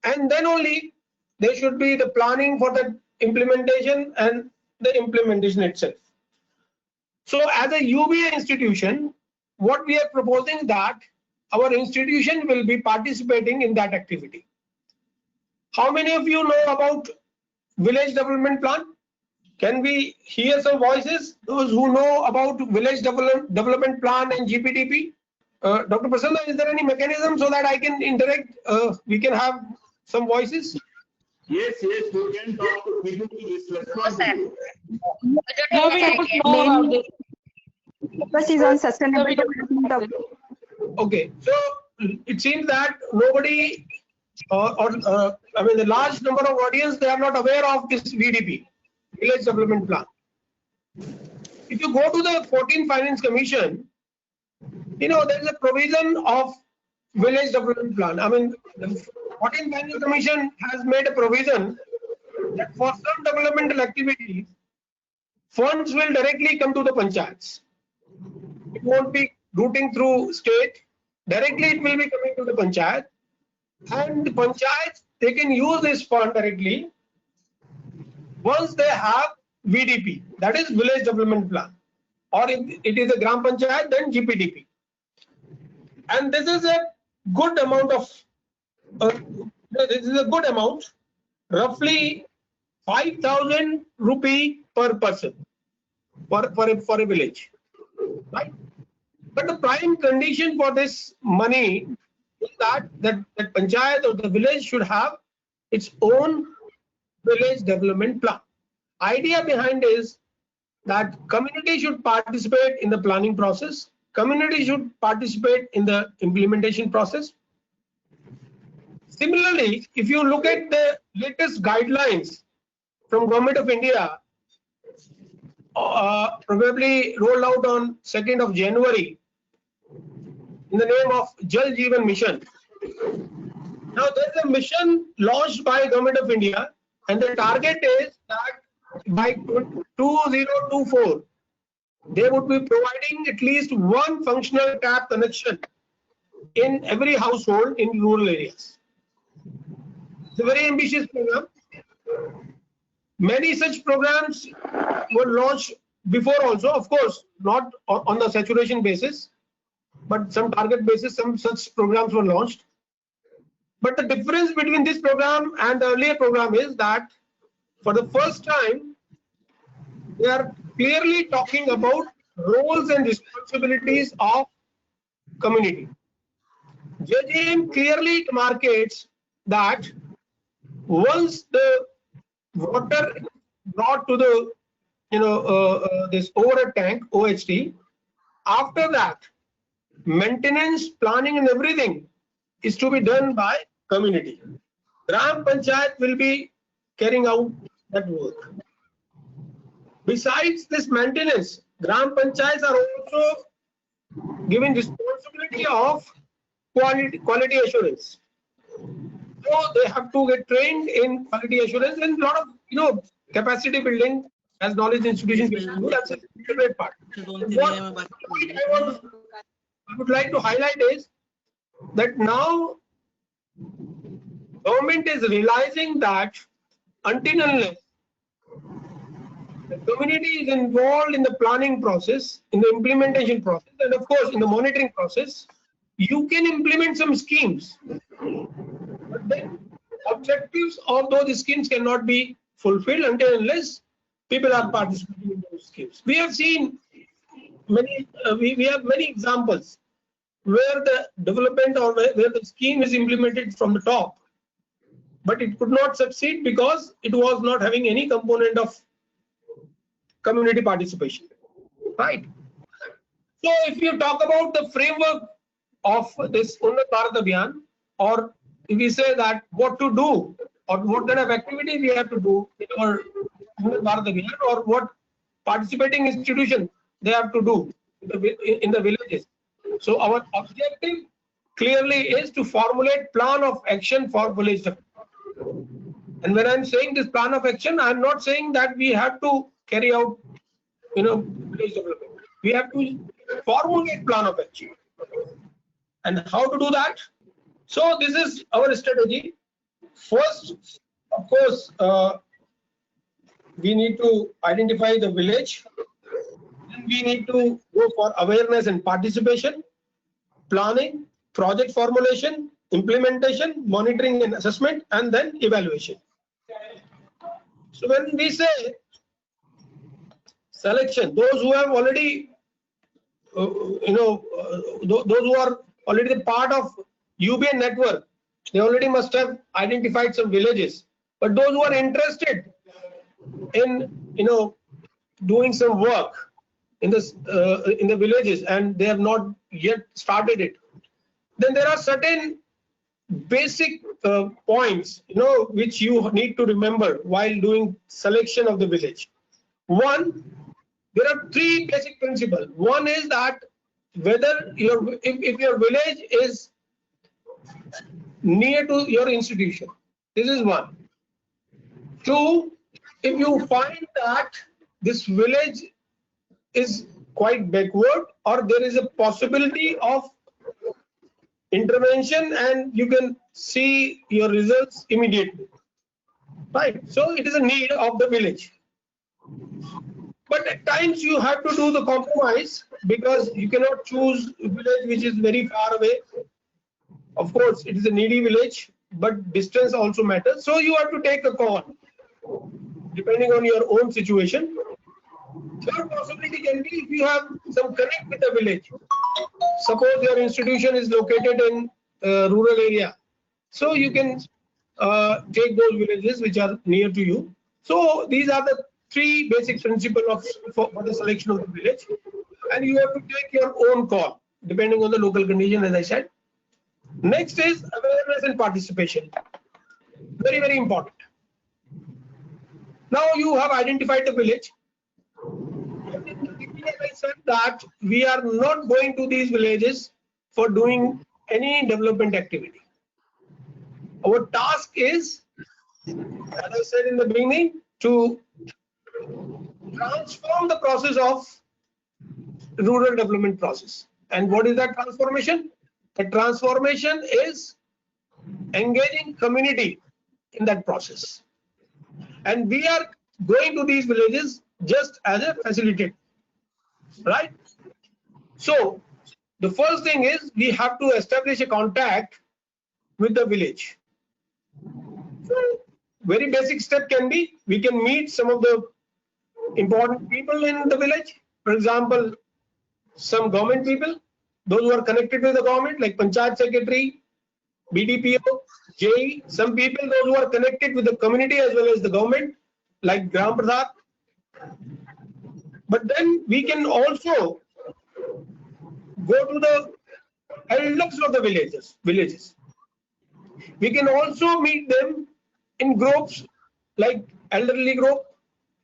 and then only there should be the planning for the implementation and the implementation itself. So as a UBA institution, what we are proposing that our institution will be participating in that activity. How many of you know about village development plan? Can we hear some voices? Those who know about village development plan and GPDP? Dr. Prasanna, is there any mechanism so that I can interact? We can have some voices? Yes, you can talk to people to this response. No, we don't know about this. Focus is on sustainable development. Okay, so it seems that nobody I mean the large number of audience, they are not aware of this VDP, Village Development Plan. If you go to the 14th Finance Commission, you know there is a provision of Village Development Plan. I mean the 14th Finance Commission has made a provision that for some developmental activities, funds will directly come to the panchayats. It won't be routing through state. Directly it will be coming to the panchayat, and the panchayats, they can use this fund directly once they have VDP, that is Village Development Plan, or if it is a Gram Panchayat, then GPDP. And this is a good amount of roughly 5,000 rupee per person for a village, right? But the prime condition for this money is that panchayat or the village should have its own village development plan. Idea behind is that community should participate in the planning process. Community should participate in the implementation process. Similarly, if you look at the latest guidelines from Government of India, probably rolled out on 2nd of January in the name of Jal Jeevan Mission. Now there is a mission launched by Government of India, and the target is that by 2024 they would be providing at least one functional tap connection in every household in rural areas. It's a very ambitious program. Many such programs were launched before also, of course, not on the saturation basis, but some target basis, some such programs were launched. But the difference between this program and the earlier program is that for the first time, they are clearly talking about roles and responsibilities of community. JJM clearly markets that once the water is brought to the this overhead tank OHT, after that maintenance, planning and everything is to be done by community. Gram Panchayat will be carrying out that work. Besides this maintenance, Gram Panchayats are also given responsibility of quality assurance. So they have to get trained in quality assurance and a lot of capacity building as knowledge institutions can do. That's a great part. What I would like to highlight is that now government is realizing that until and unless the community is involved in the planning process, in the implementation process, and of course in the monitoring process, you can implement some schemes. But then objectives of those schemes cannot be fulfilled until and unless people are participating in those schemes. We have seen many, we have many examples where the development or where the scheme is implemented from the top, but it could not succeed because it was not having any component of community participation, right? So if you talk about the framework of this Unnat Bharat Abhiyan, or if we say that what to do or what kind of activity we have to do in our Unnat Bharat Abhiyan, or what participating institutions they have to do in the villages. So our objective clearly is to formulate plan of action for village development. And when I'm saying this plan of action, I'm not saying that we have to carry out, village development. We have to formulate plan of action. And how to do that? So this is our strategy. First, of course, we need to identify the village. Then we need to go for awareness and participation, planning, project formulation, implementation, monitoring and assessment, and then evaluation. So when we say selection, those who have already, those who are already the part of UBN network, they already must have identified some villages. But those who are interested in, doing some work in this in the villages and they have not yet started it, then there are certain basic points, which you need to remember while doing selection of the village. One, there are three basic principles. One is that whether if your village is near to your institution, this is one. Two, if you find that this village is quite backward or there is a possibility of intervention and you can see your results immediately, right? So it is a need of the village. But at times you have to do the compromise because you cannot choose a village which is very far away. Of course, it is a needy village, but distance also matters. So you have to take a call depending on your own situation. Third possibility can be if you have some connect with the village. Suppose your institution is located in rural area, so you can take those villages which are near to you. So these are the three basic principles for the selection of the village, and you have to take your own call depending on the local condition, as I said. Next is awareness and participation. Very, very important. Now you have identified the village. I said that we are not going to these villages for doing any development activity. Our task is, as I said in the beginning, to transform the process of rural development process. And what is that transformation? The transformation is engaging community in that process. And we are going to these villages just as a facilitator, right? So the first thing is we have to establish a contact with the village. So very basic step can be we can meet some of the important people in the village. For example, some government people, those who are connected with the government, like Panchayat Secretary, BDPO, JE, some people, those who are connected with the community as well as the government, like Gram Pradhan. But then we can also go to the elders of the villages. We can also meet them in groups like elderly group,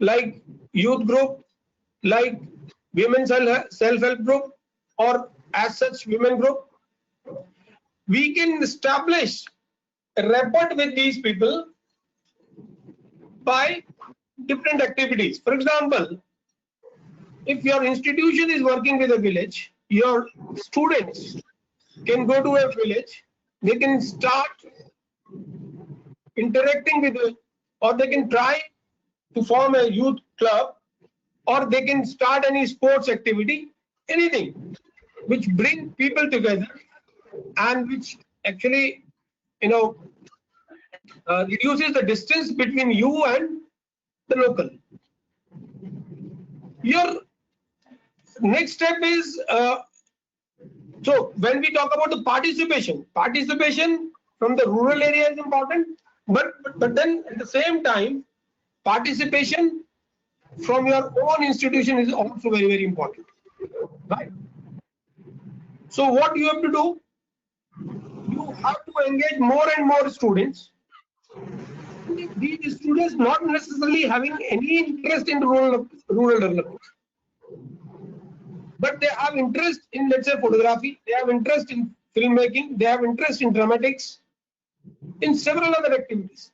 like youth group, like women self-help group, or as such women group. We can establish a rapport with these people by different activities. For example, if your institution is working with a village, your students can go to a village, they can start interacting with it, or they can try to form a youth club, or they can start any sports activity, anything which bring people together and which actually reduces the distance between you and the local. Your next step is so when we talk about the participation from the rural area is important, but then at the same time participation from your own institution is also very, very important, right? So what you have to do, you have to engage more and more students. These students not necessarily having any interest in rural rural development. But they have interest in, let's say, photography, they have interest in filmmaking, they have interest in dramatics, in several other activities.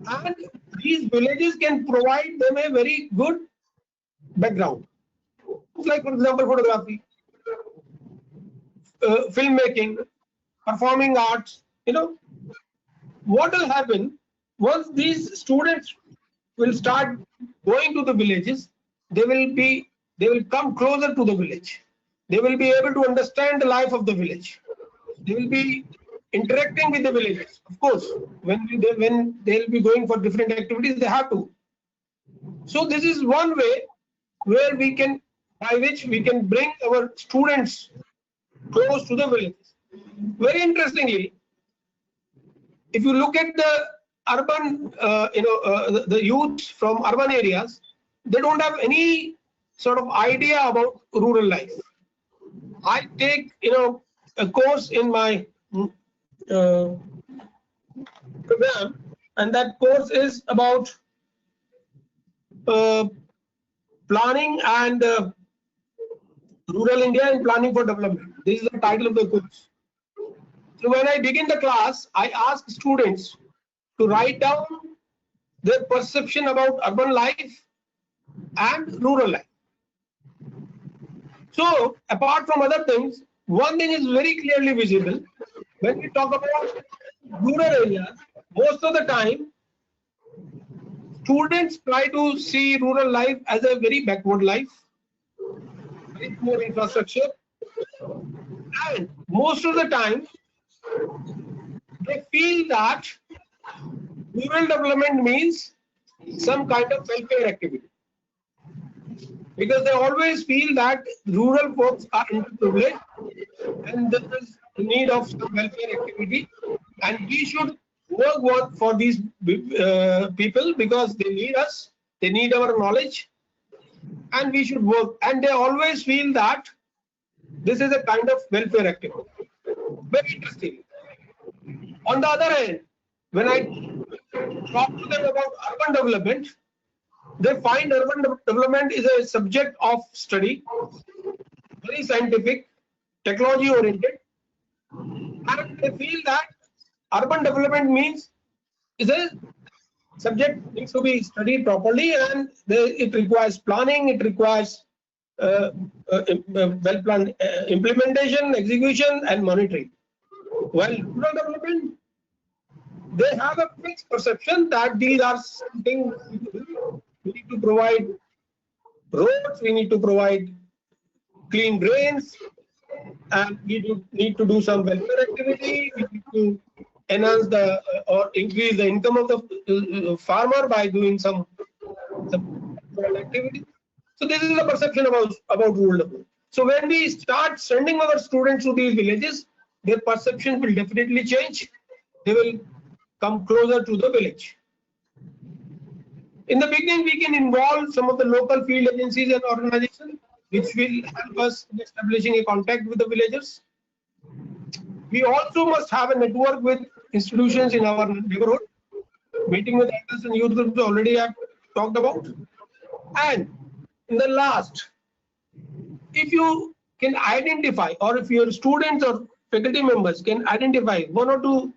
And these villages can provide them a very good background. Like, for example, photography, filmmaking, performing arts. What will happen once these students will start going to the villages? They will come closer to the village. They will be able to understand the life of the village. They will be interacting with the villagers. Of course, when they'll be going for different activities, they have to. So this is one way where by which we can bring our students close to the villages. Very interestingly, if you look at the urban, the youth from urban areas, they don't have any sort of idea about rural life. I take, a course in my program, and that course is about planning and rural India and planning for development. This is the title of the course. So when I begin the class, I ask students to write down their perception about urban life and rural life. So apart from other things, one thing is very clearly visible. When we talk about rural areas, most of the time, students try to see rural life as a very backward life, very poor infrastructure, and most of the time, they feel that rural development means some kind of welfare activity. Because they always feel that rural folks are underprivileged and there is the need of some welfare activity, and we should work for these people because they need us, they need our knowledge, and we should work. And they always feel that this is a kind of welfare activity. Very interesting. On the other hand, when I talk to them about urban development, they find urban development is a subject of study, very scientific, technology oriented, and they feel that urban development means is a subject needs to be studied properly, and it requires planning, it requires well-planned implementation, execution, and monitoring. While rural development, they have a fixed perception that these are something we need to provide roads, we need to provide clean drains, and we need to do some welfare activity, we need to enhance the or increase the income of the farmer by doing some activity. So this is the perception about rural development. So when we start sending our students to these villages, their perception will definitely change. They will come closer to the village. In the beginning, we can involve some of the local field agencies and organizations, which will help us in establishing a contact with the villagers. We also must have a network with institutions in our neighborhood. Meeting with elders and youth groups already I have talked about. And in the last, if you can identify, or if your students or faculty members can identify one or two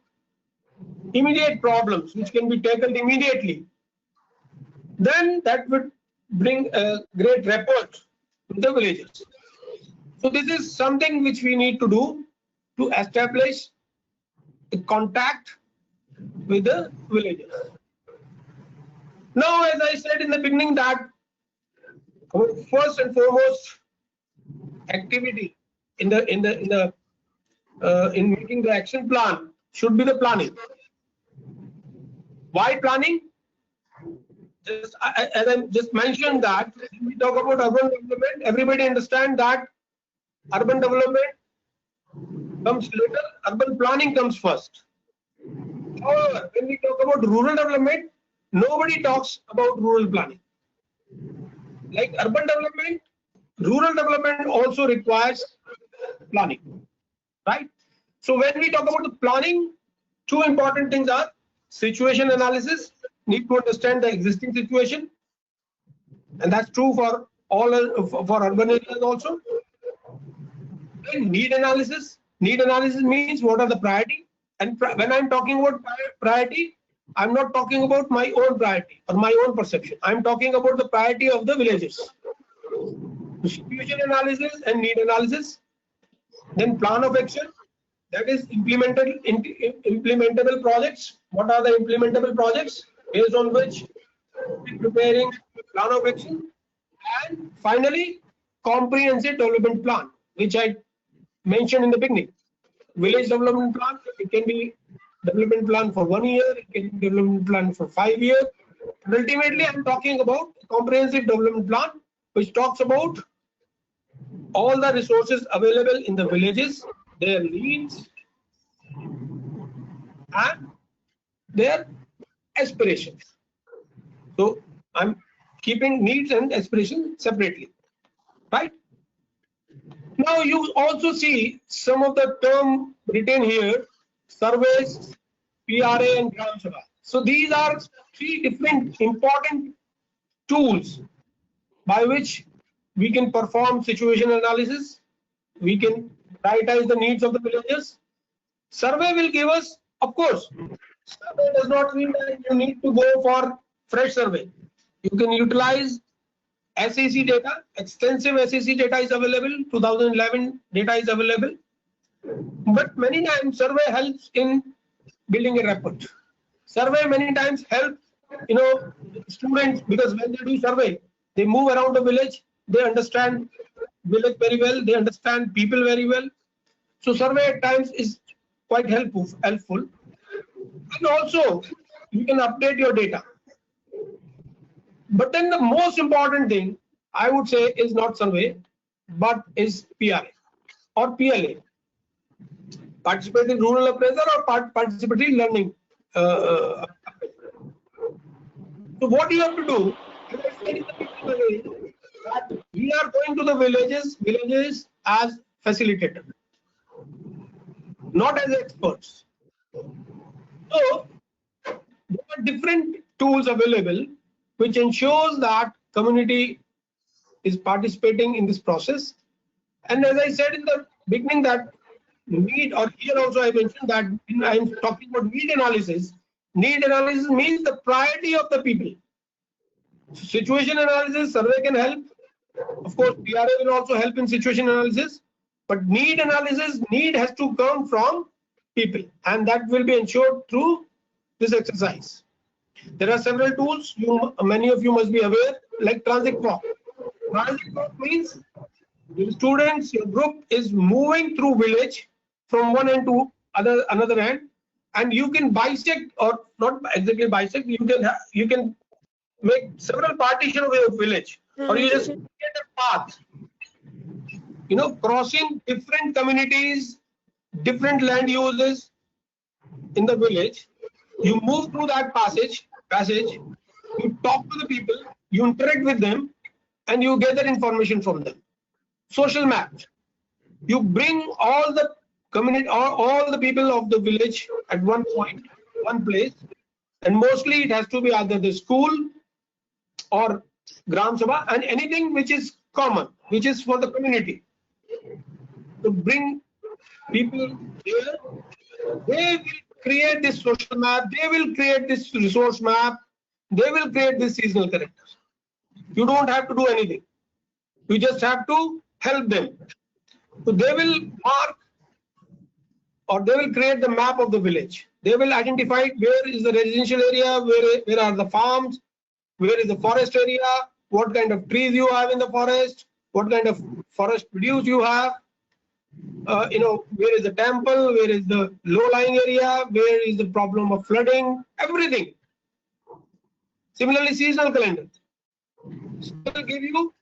immediate problems which can be tackled immediately, then that would bring a great rapport to the villagers. So this is something which we need to do to establish a contact with the villagers. Now, as I said in the beginning, that our first and foremost activity in making the action plan should be the planning. Why planning? As I just mentioned that when we talk about urban development, everybody understands that urban development comes later, urban planning comes first. However, when we talk about rural development, nobody talks about rural planning. Like urban development, rural development also requires planning, right? So when we talk about the planning, two important things are situation analysis, need to understand the existing situation, and that's true for all for urban areas also. Need analysis. Need analysis means what are the priority, and when I'm talking about priority, I'm not talking about my own priority or my own perception. I'm talking about the priority of the villages. Situation analysis and need analysis. Then plan of action, that is implementable projects. What are the implementable projects based on which we're preparing plan of action? And finally, comprehensive development plan, which I mentioned in the beginning. Village development plan, it can be development plan for 1 year, it can be development plan for 5 years. But ultimately, I'm talking about comprehensive development plan, which talks about all the resources available in the villages, their needs, and their aspirations. So I'm keeping needs and aspirations separately, right? Now you also see some of the term written here: surveys, PRA, and Gram Sabha. So these are 3 different important tools by which we can perform situation analysis. We can prioritize the needs of the villagers. Survey will give us, of course, survey does not mean that you need to go for fresh survey. You can utilize SAC data. Extensive SAC data is available. 2011 data is available. But many times survey helps in building a rapport. Survey many times helps, students, because when they do survey, they move around the village. They understand village very well. They understand people very well. So survey at times is quite helpful. And also you can update your data. But then the most important thing I would say is not survey, but is PRA or PLA, participating rural appraiser or participatory learning. So what you have to do, we are going to the villages as facilitator, not as experts. So there are different tools available which ensures that community is participating in this process. And as I said in the beginning, that need, or here also I mentioned that I'm talking about need analysis. Need analysis means the priority of the people. Situation analysis, survey can help. Of course, PRA will also help in situation analysis. But need analysis, need has to come from people, and that will be ensured through this exercise. There are several tools, many of you must be aware, like transit walk. Transit walk means the students, your group is moving through village from one end to another end, and you can bisect, or not exactly bisect, you can make several partitions of your village, or you just get a path, crossing different communities, different land uses in the village. You move through that passage, you talk to the people, you interact with them, and you gather information from them. Social map. You bring all the community, all the people of the village at one point, one place, and mostly it has to be either the school or Gram Sabha, and anything which is common, which is for the community. To bring people here, they will create this social map, they will create this resource map, they will create this seasonal characters. You don't have to do anything. You just have to help them. So they will mark, or they will create the map of the village. They will identify where is the residential area, where are the farms, where is the forest area, what kind of trees you have in the forest, what kind of forest produce you have, where is the temple, where is the low-lying area, where is the problem of flooding, everything. Similarly, seasonal calendar. So it will give you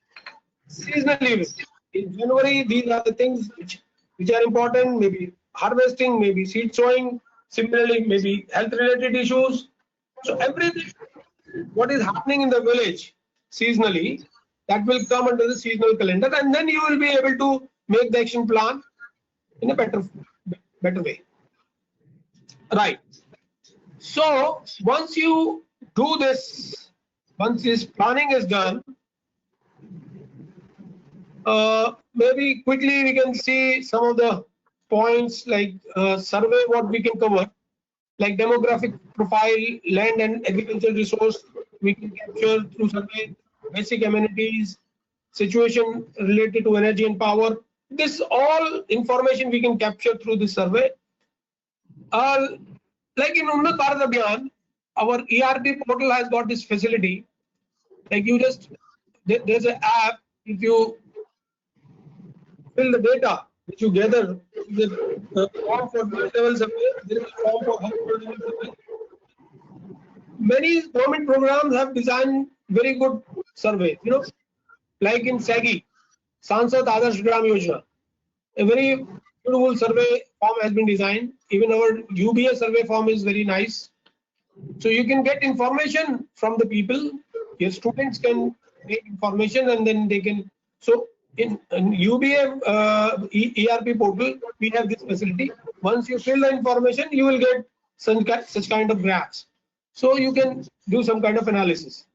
seasonal events. In January, these are the things which are important, maybe harvesting, maybe seed sowing, similarly, maybe health-related issues. So everything, what is happening in the village seasonally, that will come under the seasonal calendar, and then you will be able to make the action plan in a better way. Right. So once you do this, once this planning is done, Maybe quickly we can see some of the points like survey, what we can cover, like demographic profile, land and agricultural resource we can capture through survey, basic amenities, situation related to energy and power. This all information we can capture through this survey. Like in Unnat Bharat Abhiyan, our ERP portal has got this facility. Like you just, there's an app, if you fill the data which you gather, the form for field level survey, there is a form for household level survey. Many government programs have designed very good surveys, you know, like in SAGI, Sansad Adarsh Gram Yojana, a very beautiful survey form has been designed. Even our UBA survey form is very nice. So you can get information from the people. Your students can take information and then they can. So in UBA ERP portal, we have this facility. Once you fill the information, you will get such kind of graphs. So you can do some kind of analysis.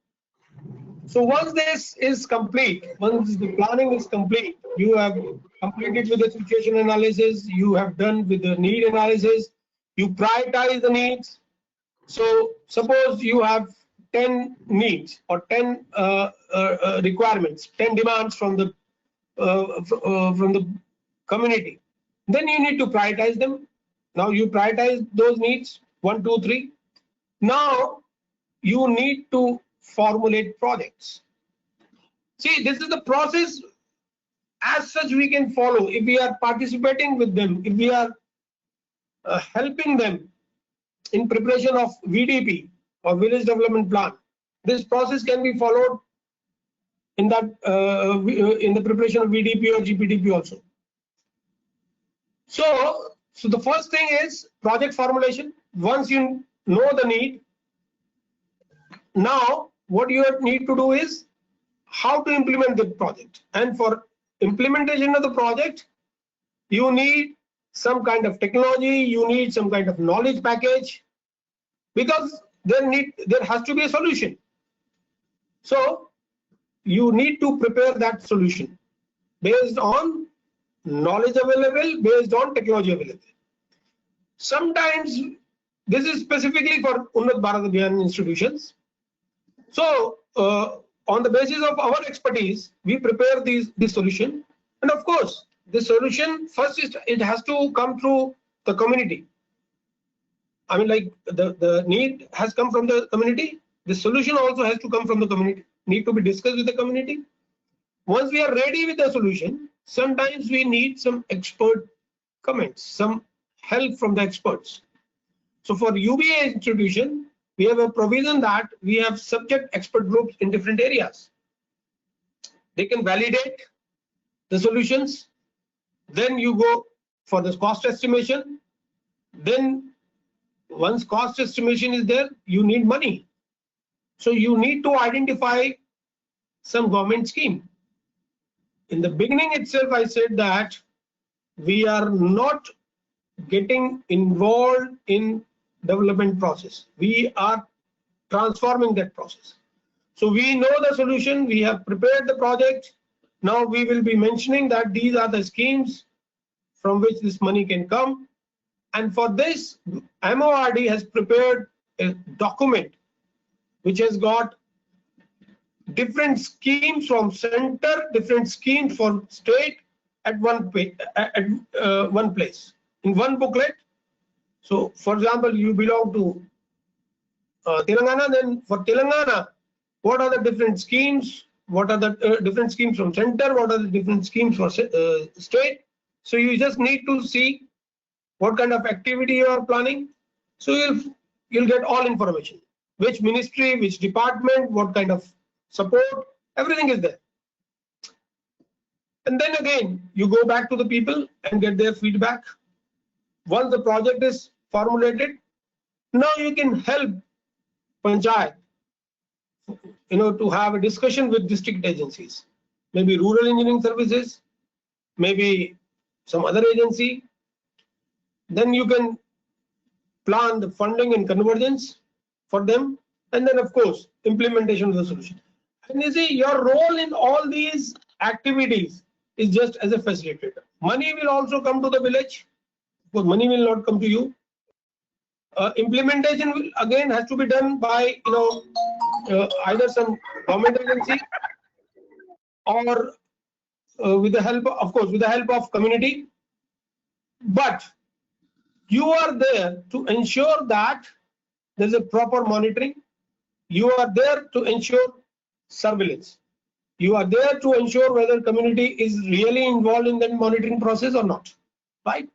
So once this is complete, once the planning is complete, you have completed with the situation analysis, you have done with the need analysis, you prioritize the needs. So suppose you have 10 needs or 10 requirements, 10 demands from the community. Then you need to prioritize them. Now you prioritize those needs, 1, 2, 3. Now you need to formulate projects. See, this is the process as such we can follow if we are participating with them, if we are helping them in preparation of VDP or village development plan. This process can be followed in that in the preparation of VDP or GPDP also. So the first thing is project formulation. Once you know the need, now what you need to do is how to implement the project. And for implementation of the project, you need some kind of technology, you need some kind of knowledge package, because there has to be a solution. So you need to prepare that solution based on knowledge available, based on technology available. Sometimes this is specifically for Unnat Bharat Abhiyan institutions. So on the basis of our expertise, we prepare this solution. And of course, the solution first is it has to come through the community. I mean, like the need has come from the community. The solution also has to come from the community, need to be discussed with the community. Once we are ready with the solution, sometimes we need some expert comments, some help from the experts. So for UBA institution, we have a provision that we have subject expert groups in different areas. They can validate the solutions. Then you go for the cost estimation. Then once cost estimation is there, you need money. So you need to identify some government scheme. In the beginning itself, I said that we are not getting involved in development process. We are transforming that process. So we know the solution, we have prepared the project. Now we will be mentioning that these are the schemes from which this money can come. And for this, MORD has prepared a document which has got different schemes from center, different schemes for state at one place, in one booklet. So, for example, you belong to Telangana, then for Telangana, what are the different schemes? What are the different schemes from center? What are the different schemes for state? So you just need to see what kind of activity you are planning. So you'll get all information. Which ministry, which department, what kind of support, everything is there. And then again, you go back to the people and get their feedback. Once the project is formulated, now you can help Panchayat, to have a discussion with district agencies, maybe rural engineering services, maybe some other agency. Then you can plan the funding and convergence for them, and then of course implementation of the solution. And you see, your role in all these activities is just as a facilitator. Money will also come to the village, but money will not come to you. Implementation will again has to be done by either some government agency or with the help, of course, with the help of community. But you are there to ensure that there is a proper monitoring. You are there to ensure surveillance. You are there to ensure whether community is really involved in that monitoring process or not, right?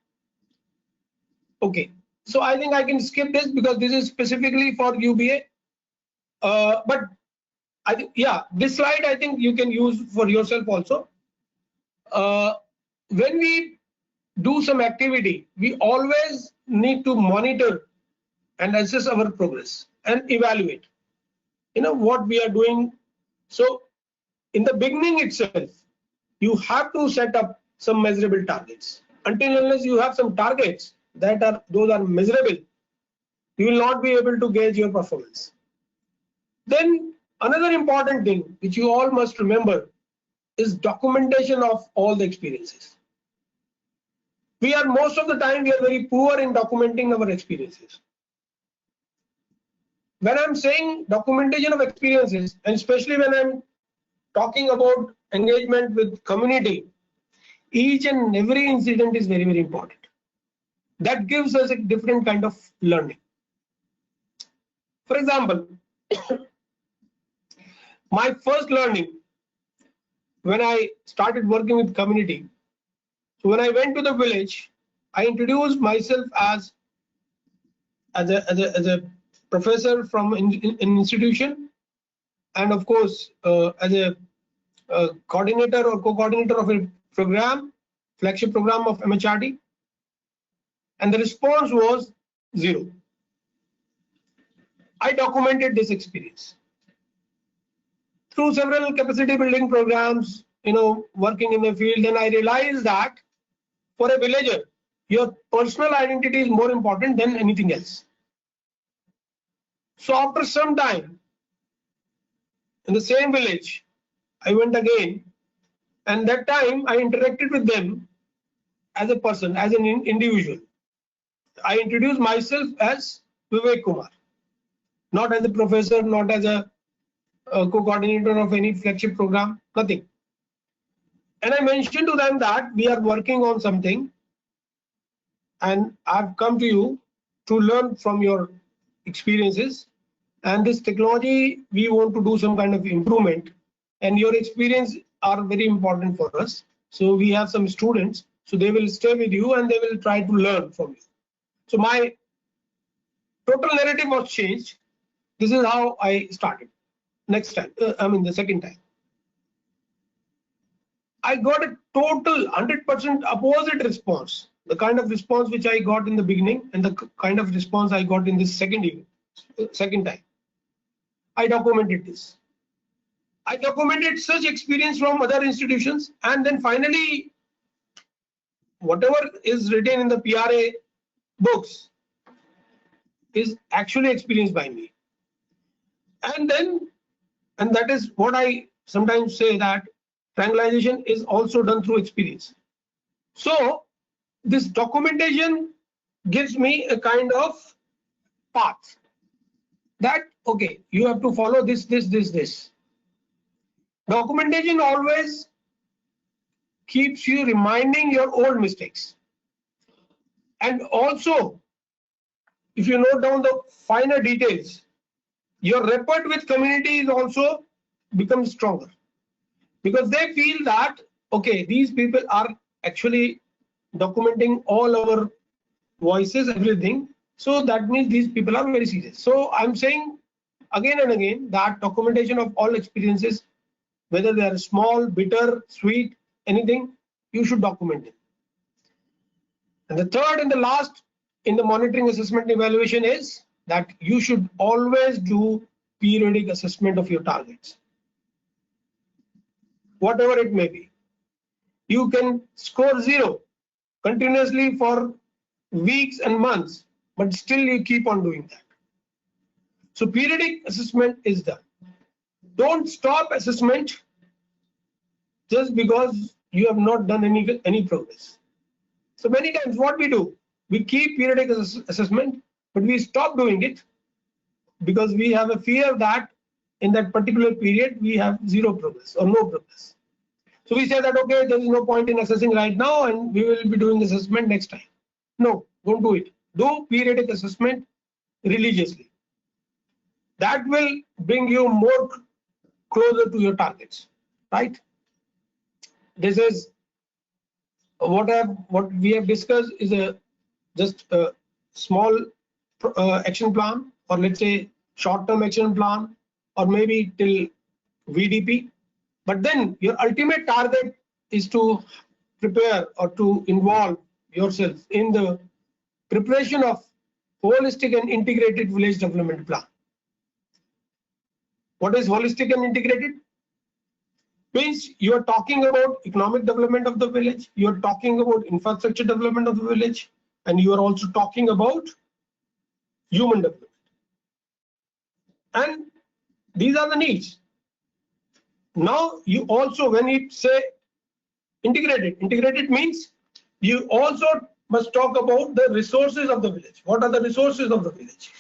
Okay, so I think I can skip this because this is specifically for UBA. But I think, yeah, this slide I think you can use for yourself also. When we do some activity, we always need to monitor and assess our progress and evaluate, what we are doing. So in the beginning itself, you have to set up some measurable targets. Until unless you have some targets those are measurable, you will not be able to gauge your performance. Then another important thing which you all must remember is documentation of all the experiences. Most of the time we are very poor in documenting our experiences. When I'm saying documentation of experiences, and especially when I'm talking about engagement with community, each and every incident is very, very important. That gives us a different kind of learning. For example, my first learning when I started working with community, so when I went to the village, I introduced myself as a professor from an institution, and of course as a coordinator or co-coordinator of a program, flagship program of MHRD, and the response was 0. I documented this experience through several capacity building programs, working in the field, and I realized that for a villager, your personal identity is more important than anything else. So after some time, in the same village, I went again, and that time I interacted with them as a person, as an individual. I introduced myself as Vivek Kumar, not as a professor, not as a co-coordinator of any flagship program, nothing. And I mentioned to them that we are working on something, and I've come to you to learn from your experiences, and this technology we want to do some kind of improvement, and your experience are very important for us. So we have some students, so they will stay with you and they will try to learn from you. So my total narrative was changed. This is how I started. Next time, the second time, I got a total 100% opposite response. The kind of response which I got in the beginning and the kind of response I got in this second time. I documented this. I documented such experience from other institutions, and then finally, whatever is written in the PRA books is actually experienced by me. And that is what I sometimes say, that triangulation is also done through experience. So this documentation gives me a kind of path that, okay, you have to follow this. Documentation always keeps you reminding your old mistakes. And also, if you note down the finer details, your rapport with community is also becomes stronger, because they feel that, okay, these people are actually documenting all our voices, everything. So that means these people are very serious. So I'm saying again and again that documentation of all experiences, whether they are small, bitter, sweet, anything, you should document it. And the third and the last in the monitoring, assessment, evaluation is that you should always do periodic assessment of your targets, whatever it may be. You can score 0 continuously for weeks and months, but still you keep on doing that. So periodic assessment is done. Don't stop assessment just because you have not done any progress. So many times what we do, we keep periodic assessment, but we stop doing it because we have a fear that in that particular period we have zero progress or no progress. So we say that, okay, there is no point in assessing right now and we will be doing assessment next time. No, don't do it. Do periodic assessment religiously. That will bring you more closer to your targets, right? This is what we have discussed is just a small action plan, or let's say short-term action plan, or maybe till VDP. But then your ultimate target is to prepare or to involve yourself in the preparation of holistic and integrated village development plan. What is holistic and integrated? Means you are talking about economic development of the village, you are talking about infrastructure development of the village, and you are also talking about human development. And these are the needs. Now you also, when you say integrated means you also must talk about the resources of the village. What are the resources of the village?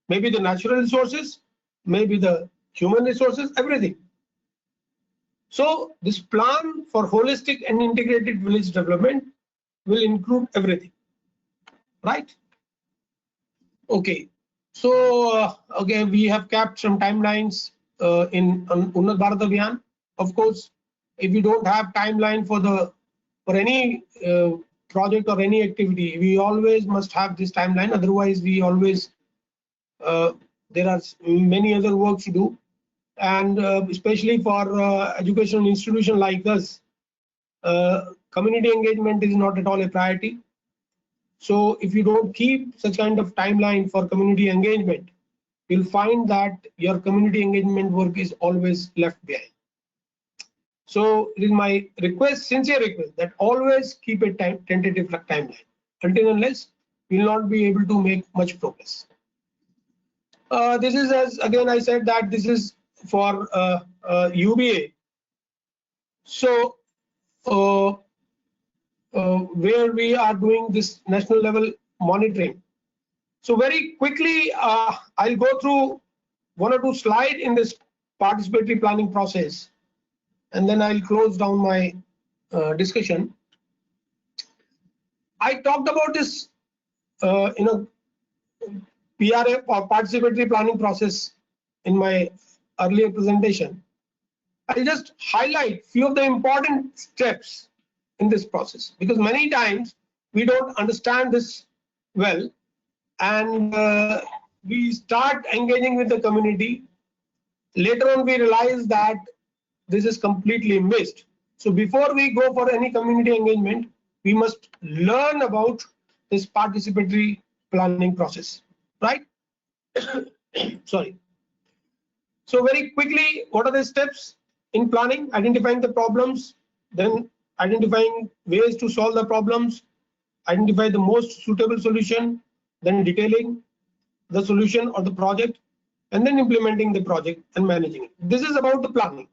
Maybe the natural resources, maybe the human resources, everything. So this plan for holistic and integrated village development will include everything, right? Okay, so okay, we have kept some timelines in Unnat Bharat Abhiyan. Of course, if you don't have timeline for any project or any activity, we always must have this timeline. Otherwise, we always there are many other works to do. And especially for educational institution like us, community engagement is not at all a priority. So if you don't keep such kind of timeline for community engagement, you'll find that your community engagement work is always left behind. So it is my request, sincere request, that always keep a tentative timeline. Until unless we will not be able to make much progress. This is, as again I said, that this is for UBA. So where we are doing this national level monitoring. So very quickly, I'll go through one or two slides in this participatory planning process, and then I'll close down my discussion. I talked about this, PRA or participatory planning process in my earlier presentation. I'll just highlight few of the important steps in this process, because many times we don't understand this well, and we start engaging with the community. Later on, we realize that this is completely missed. So before we go for any community engagement, we must learn about this participatory planning process, right? Sorry. So very quickly, what are the steps in planning? Identifying the problems, then identifying ways to solve the problems, identify the most suitable solution, then detailing the solution or the project, and then implementing the project and managing it. This is about the planning.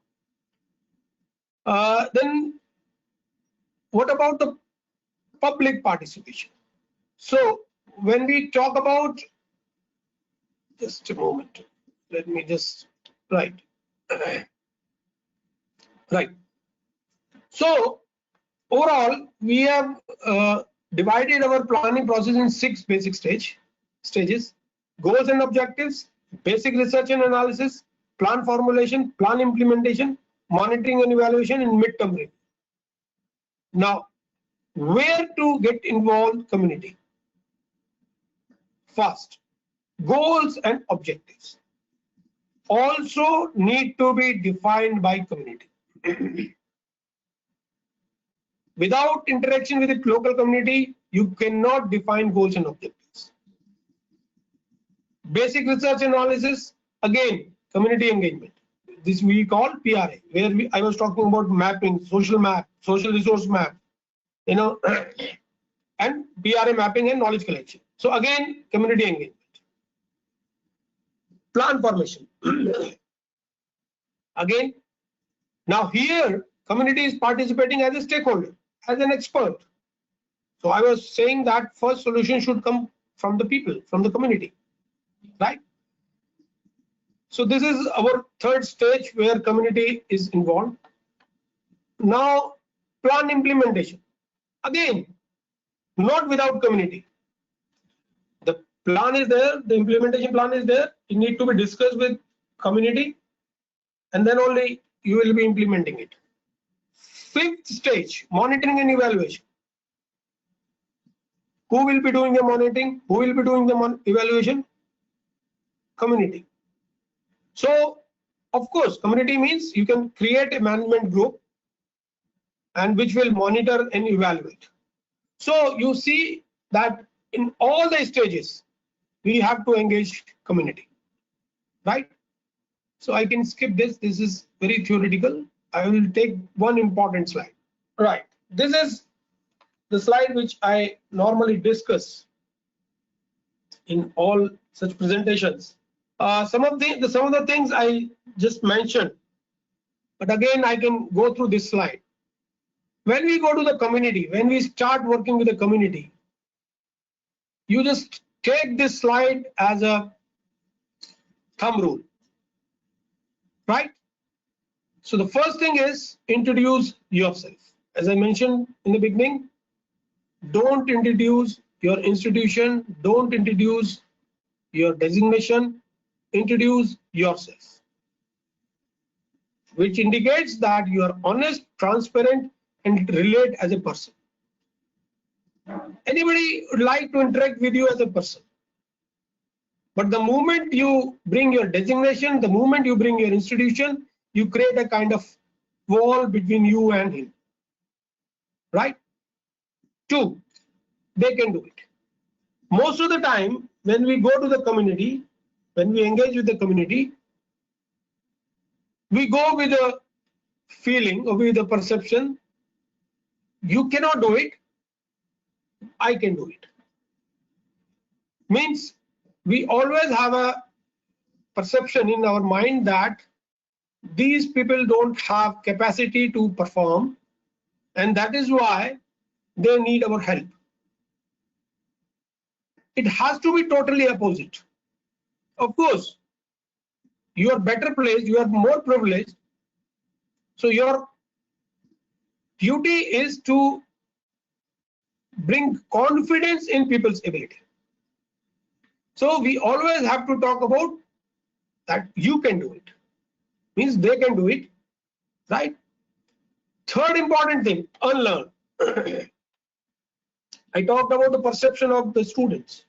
Then what about the public participation? So when we talk about, just a moment, let me just right. So overall, we have divided our planning process in 6 basic stages: goals and objectives, basic research and analysis, plan formulation, plan implementation, monitoring and evaluation, and midterm review. Now, where to get involved community? First, goals and objectives also need to be defined by community. Without interaction with the local community, you cannot define goals and objectives. Basic research analysis, again, community engagement. This we call PRA, where I was talking about mapping, social map, social resource map, and PRA mapping and knowledge collection. So again, community engagement. Plan formation. Again, now here community is participating as a stakeholder, as an expert. So I was saying that first solution should come from the people, from the community, right? So this is our third stage where community is involved. Now, plan implementation. Again, not without community. The plan is there, the implementation plan is there. It need to be discussed with community, and then only you will be implementing it. Fifth stage, monitoring and evaluation. Who will be doing the monitoring? Who will be doing the evaluation? Community. So, of course, community means you can create a management group and which will monitor and evaluate. So you see that in all the stages, we have to engage community, right? So I can skip this. This is very theoretical. I will take one important slide. Right. This is the slide which I normally discuss in all such presentations. Some of the things I just mentioned, but again I can go through this slide. When we go to the community, when we start working with the community, you just take this slide as a thumb rule, right? So the first thing is introduce yourself. As I mentioned in the beginning, don't introduce your institution, don't introduce your designation, introduce yourself, which indicates that you are honest, transparent, and relate as a person. Anybody would like to interact with you as a person, but the moment you bring your designation, the moment you bring your institution, you create a kind of wall between you and him, right? 2, they can do it. Most of the time when we go to the community, when we engage with the community, we go with a feeling or with a perception. You cannot do it, I can do it. Means we always have a perception in our mind that these people don't have capacity to perform, and that is why they need our help. It has to be totally opposite. Of course, you are better placed, you are more privileged, so your duty is to bring confidence in people's ability. So we always have to talk about that you can do it, means they can do it, right? Third important thing, unlearn. I talked about the perception of the students,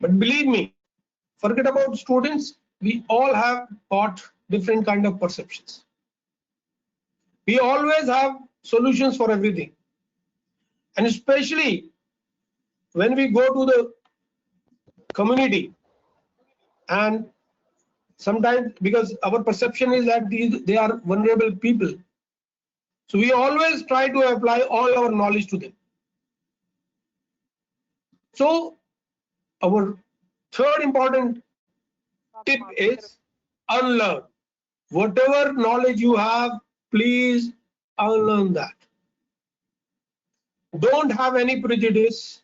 but believe me, forget about students, we all have got different kind of perceptions. We always have solutions for everything, and especially when we go to the community, and sometimes because our perception is that they are vulnerable people, so we always try to apply all our knowledge to them. So our third important tip is unlearn. Whatever knowledge you have, please unlearn that. Don't have any prejudice.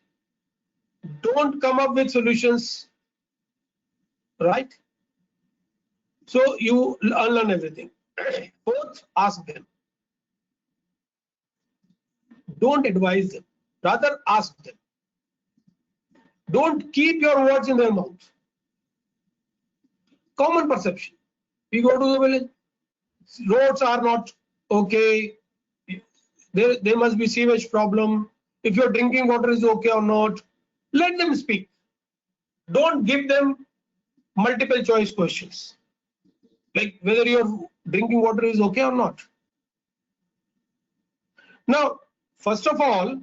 Don't come up with solutions, right? So you unlearn everything. Fourth, ask them. Don't advise them, rather ask them. Don't keep your words in their mouth. Common perception. We go to the village, roads are not okay, there must be sewage problem, if your drinking water is okay or not. Let them speak. Don't give them multiple choice questions, like whether your drinking water is okay or not. Now, first of all,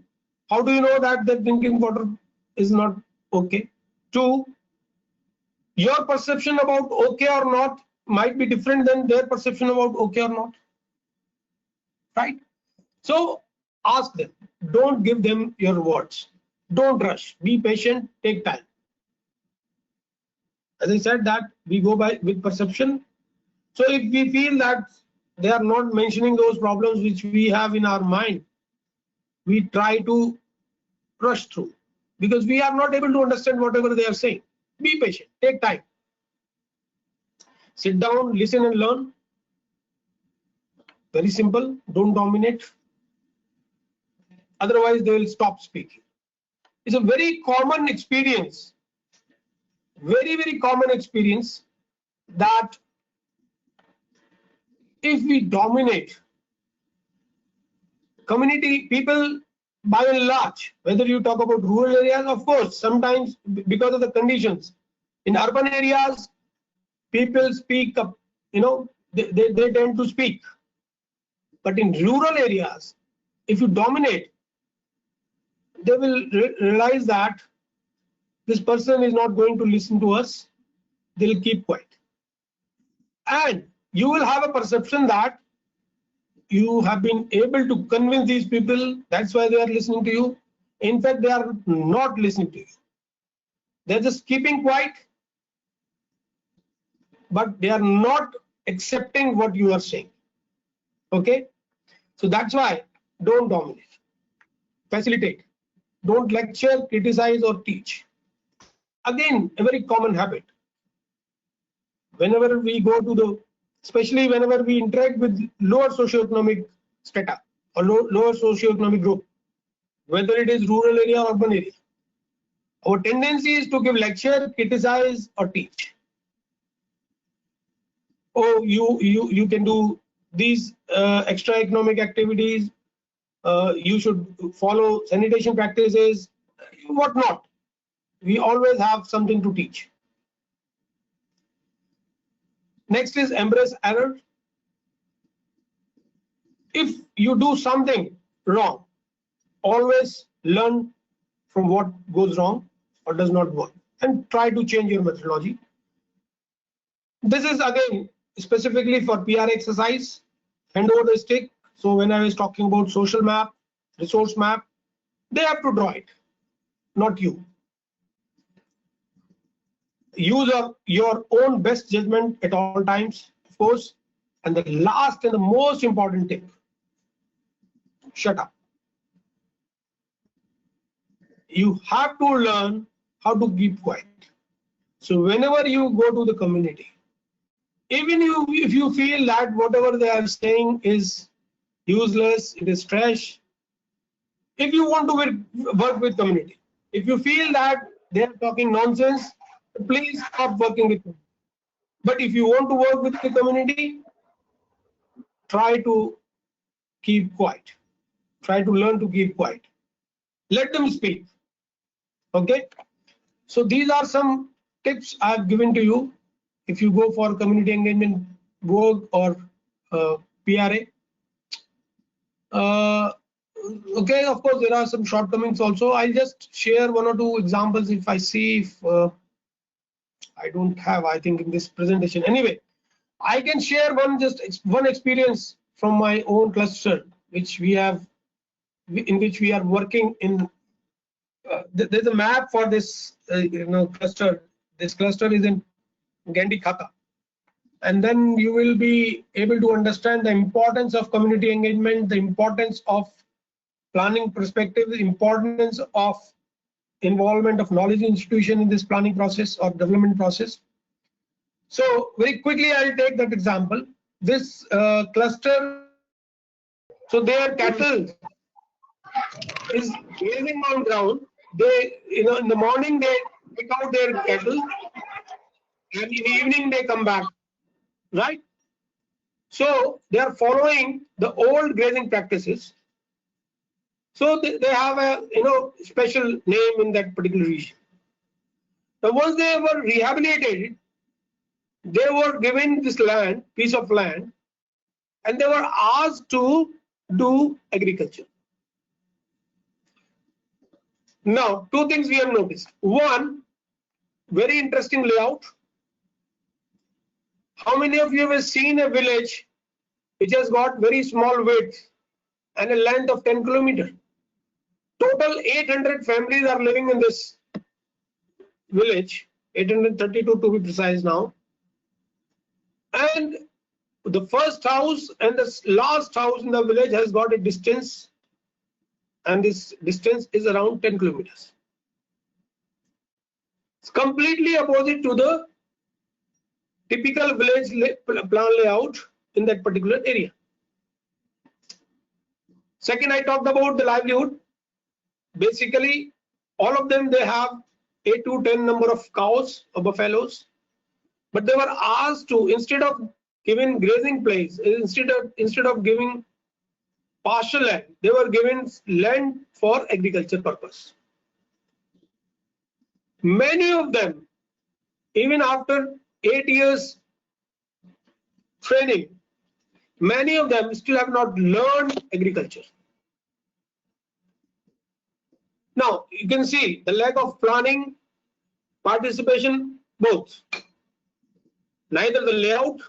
how do you know that the drinking water is not okay? 2, your perception about okay or not might be different than their perception about okay or not, right? So ask them. Don't give them your words. Don't rush. Be patient. Take time. As I said that we go by with perception. So if we feel that they are not mentioning those problems which we have in our mind, we try to rush through because we are not able to understand whatever they are saying. Be patient, take time. Sit down, listen and learn. Very simple, don't dominate. Otherwise, they will stop speaking. It's a very common experience, very common experience that if we dominate, community people by and large, whether you talk about rural areas, of course, sometimes because of the conditions. In urban areas, people speak up, they tend to speak. But in rural areas, if you dominate, they will realize that this person is not going to listen to us. They'll keep quiet. And you will have a perception that you have been able to convince these people, that's why they are listening to you. In fact, they are not listening to you. They're just keeping quiet, but they are not accepting what you are saying. Okay? So that's why don't dominate. Facilitate. Don't lecture, criticize, or teach. Again, a very common habit. Whenever we go to especially whenever we interact with lower socioeconomic strata or lower socioeconomic group, whether it is rural area or urban area, our tendency is to give lecture, criticize, or teach. Oh, you can do these extra economic activities. You should follow sanitation practices, whatnot. We always have something to teach. Next is embrace error. If you do something wrong, always learn from what goes wrong or does not work and try to change your methodology. This is again specifically for PR exercise. Hand over the stick. So when I was talking about social map, resource map, they have to draw it, not you. Use your own best judgment at all times, of course. And the last and the most important tip, shut up. You have to learn how to keep quiet. So whenever you go to the community, even if you feel that whatever they are saying is useless, it is trash, if you want to work with community, if you feel that they are talking nonsense, please stop working with them. But if you want to work with the community, try to keep quiet. Try to learn to keep quiet. Let them speak. Okay? So these are some tips I have given to you if you go for community engagement work or PRA. Okay, of course, there are some shortcomings also. I'll just share one or two examples if I see if I don't have, I think, in this presentation. Anyway, I can share one experience from my own cluster, which we have, in which we are working in. There's a map for this, cluster. This cluster is in Gandhi Khata, and then you will be able to understand the importance of community engagement, the importance of planning perspective, the importance of involvement of knowledge institution in this planning process or development process. So very quickly, I'll take that example. This cluster, so their cattle is grazing on ground. They, in the morning they pick out their cattle, and in the evening they come back, right? So they are following the old grazing practices. So they have a special name in that particular region. Now once they were rehabilitated, they were given this piece of land, and they were asked to do agriculture. Now, two things we have noticed. One, very interesting layout. How many of you have seen a village which has got very small width and a length of 10 kilometers? Total 800 families are living in this village, 832 to be precise now. And the first house and the last house in the village has got a distance, and this distance is around 10 kilometers. It's completely opposite to the typical village plan layout in that particular area. Second, I talked about the livelihood. Basically, all of them, they have 8 to 10 number of cows or buffaloes, but they were asked to, instead of giving grazing place, instead of giving pasture land, they were given land for agriculture purpose. Many of them, even after 8 years training, many of them still have not learned agriculture. Now, you can see the lack of planning, participation, both. Neither the layout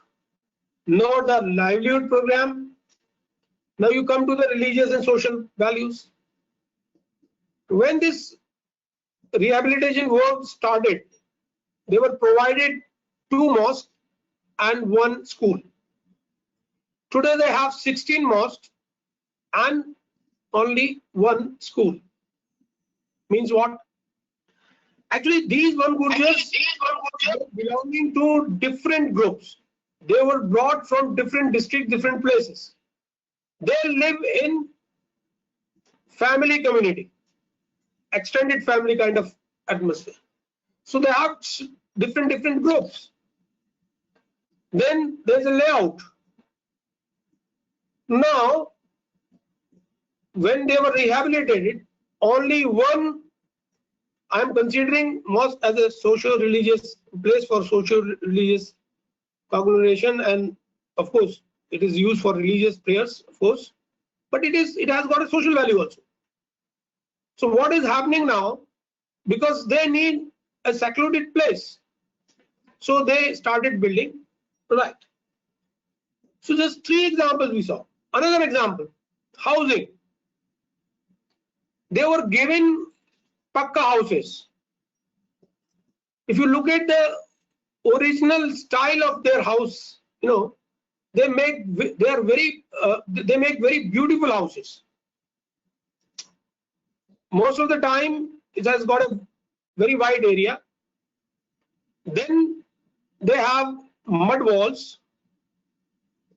nor the livelihood program. Now you come to the religious and social values. When this rehabilitation work started, they were provided 2 mosques and 1 school. Today they have 16 mosques and only 1 school. Means what? Actually, these 1 Gurjars belonging to different groups. They were brought from different districts, different places. They live in family community, extended family kind of atmosphere. So they have different groups. Then there's a layout. Now, when they were rehabilitated, only 1, I'm considering mosque as a socio-religious place for socio-religious congregation, and of course it is used for religious prayers, of course, but it has got a social value also. So what is happening now, because they need a secluded place, so they started building, right? So just 3 examples we saw. Another example, housing. They were given pakka houses. If you look at the original style of their house, you know, they make very beautiful houses. Most of the time it has got a very wide area. Then they have mud walls,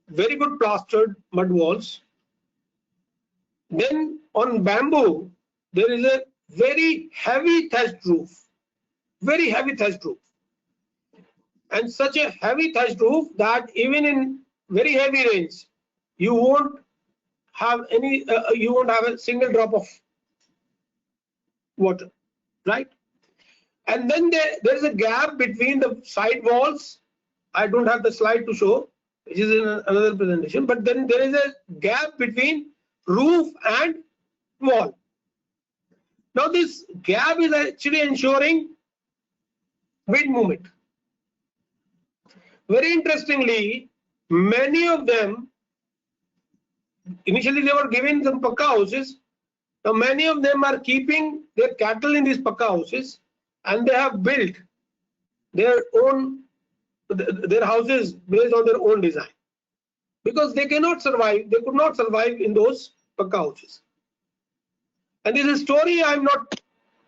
very good plastered mud walls. Then on bamboo there is a very heavy thatched roof, very heavy thatched roof, and such a heavy thatched roof that even in very heavy rains you won't have a single drop of water, right? And then there is a gap between the side walls. I don't have the slide to show, which is in another presentation, but then there is a gap between roof and wall. Now this gap is actually ensuring wind movement. Very interestingly, many of them, initially they were given some pakka houses. Now many of them are keeping their cattle in these pakka houses, and they have built their houses based on their own design, because they could not survive in those pakka houses. And this is a story. I'm not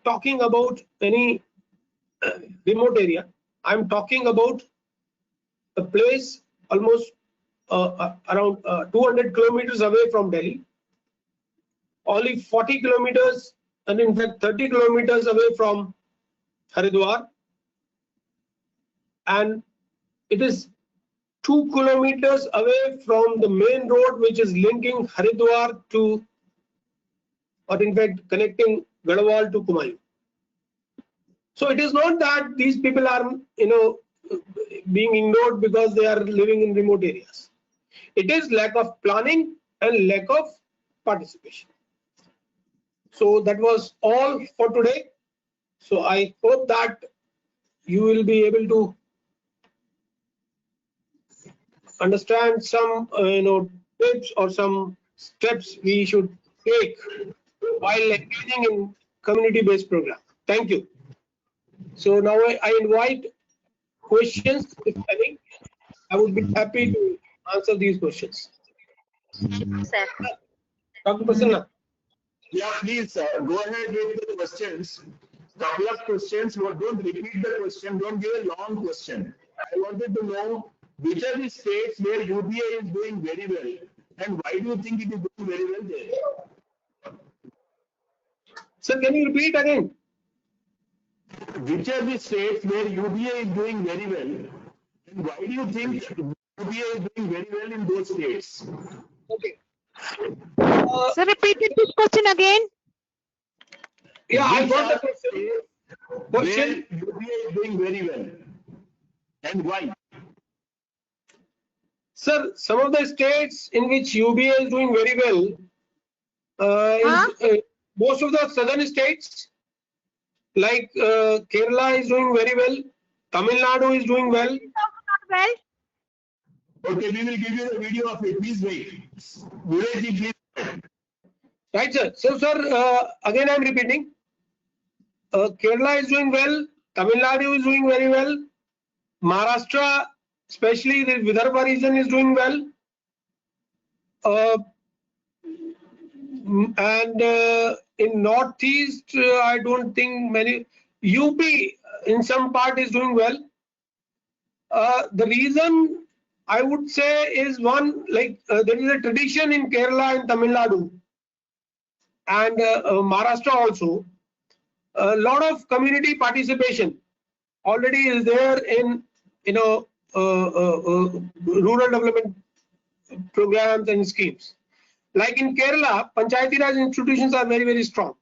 talking about any remote area. I'm talking about a place almost around 200 kilometers away from Delhi, only 40 kilometers, and in fact 30 kilometers away from Haridwar, and it is 2 kilometers away from the main road which is linking Haridwar to, or in fact connecting Garhwal to Kumaon. So it is not that these people are, you know, being ignored because they are living in remote areas. It is lack of planning and lack of participation. So that was all for today. So I hope that you will be able to understand some tips or some steps we should take while engaging in community-based program. Thank you. So now I invite questions, if any. I would be happy to answer these questions. Sir. Dr. Prasanna. Yeah, please go ahead with the questions. Couple of questions. Don't repeat the question. Don't give a long question. I wanted to know which are the states where UBA is doing very well, and why do you think it is doing very well there? Sir, can you repeat again? Which are the states where UBA is doing very well, and why do you think UBA is doing very well in those states? Okay. Sir, repeated this question again. Yeah, I Which got the are question. where UBA is doing very well, and why? Sir, some of the states in which UBA is doing very well is most of the southern states, like Kerala is doing very well, Tamil Nadu is doing well. Well, Okay, we will give you the video of it. Please wait. Vivekji, please. Right, sir. So, sir, again I'm repeating. Kerala is doing well, Tamil Nadu is doing very well, Maharashtra, especially the Vidarbha region, is doing well. And in Northeast, I don't think many. UP in some part is doing well. The reason I would say is one, like there is a tradition in Kerala and Tamil Nadu and Maharashtra also. A lot of community participation already is there in rural development programs and schemes. Like in Kerala, Panchayati Raj institutions are very, very strong.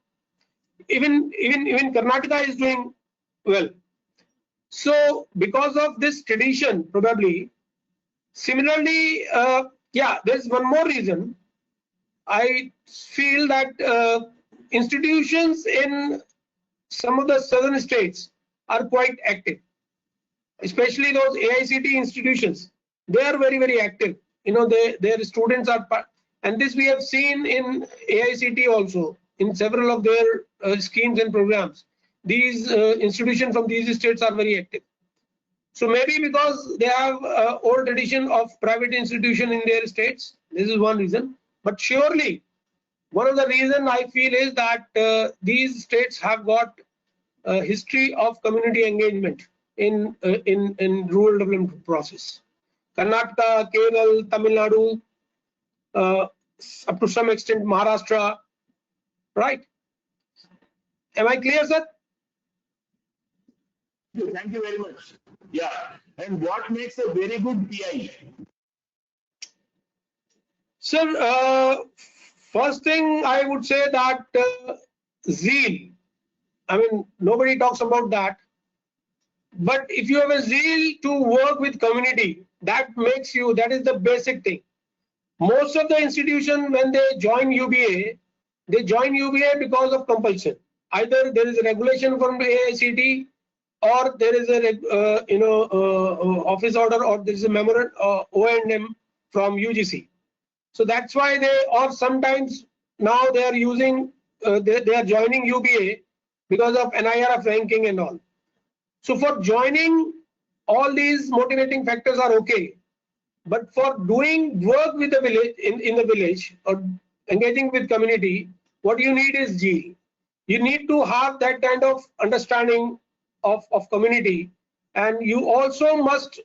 Even Karnataka is doing well. So because of this tradition, probably, similarly, yeah, there's one more reason. I feel that institutions in some of the southern states are quite active, especially those AICT institutions. They are very, very active. Their students are, and this we have seen in AICT also, in several of their schemes and programs. These institutions from these states are very active. So maybe because they have old tradition of private institution in their states, this is one reason. But surely, one of the reason I feel is that these states have got a history of community engagement in rural development process. Karnataka, Kerala, Tamil Nadu, up to some extent Maharashtra, right? Am I clear, sir? Thank you very much. Yeah. And what makes a very good PI? Sir, first thing I would say that zeal. I mean, nobody talks about that. But if you have a zeal to work with community, that is the basic thing. Most of the institutions, when they join UBA, they join UBA because of compulsion. Either there is a regulation from the AICT, or there is a office order, or there is a memorandum O&M from UGC. So that's why or sometimes now they are using they are joining UBA because of NIRF ranking and all. So for joining, all these motivating factors are okay, but for doing work with the village in the village or engaging with community, what you need is zeal. You need to have that kind of understanding of community, and you also must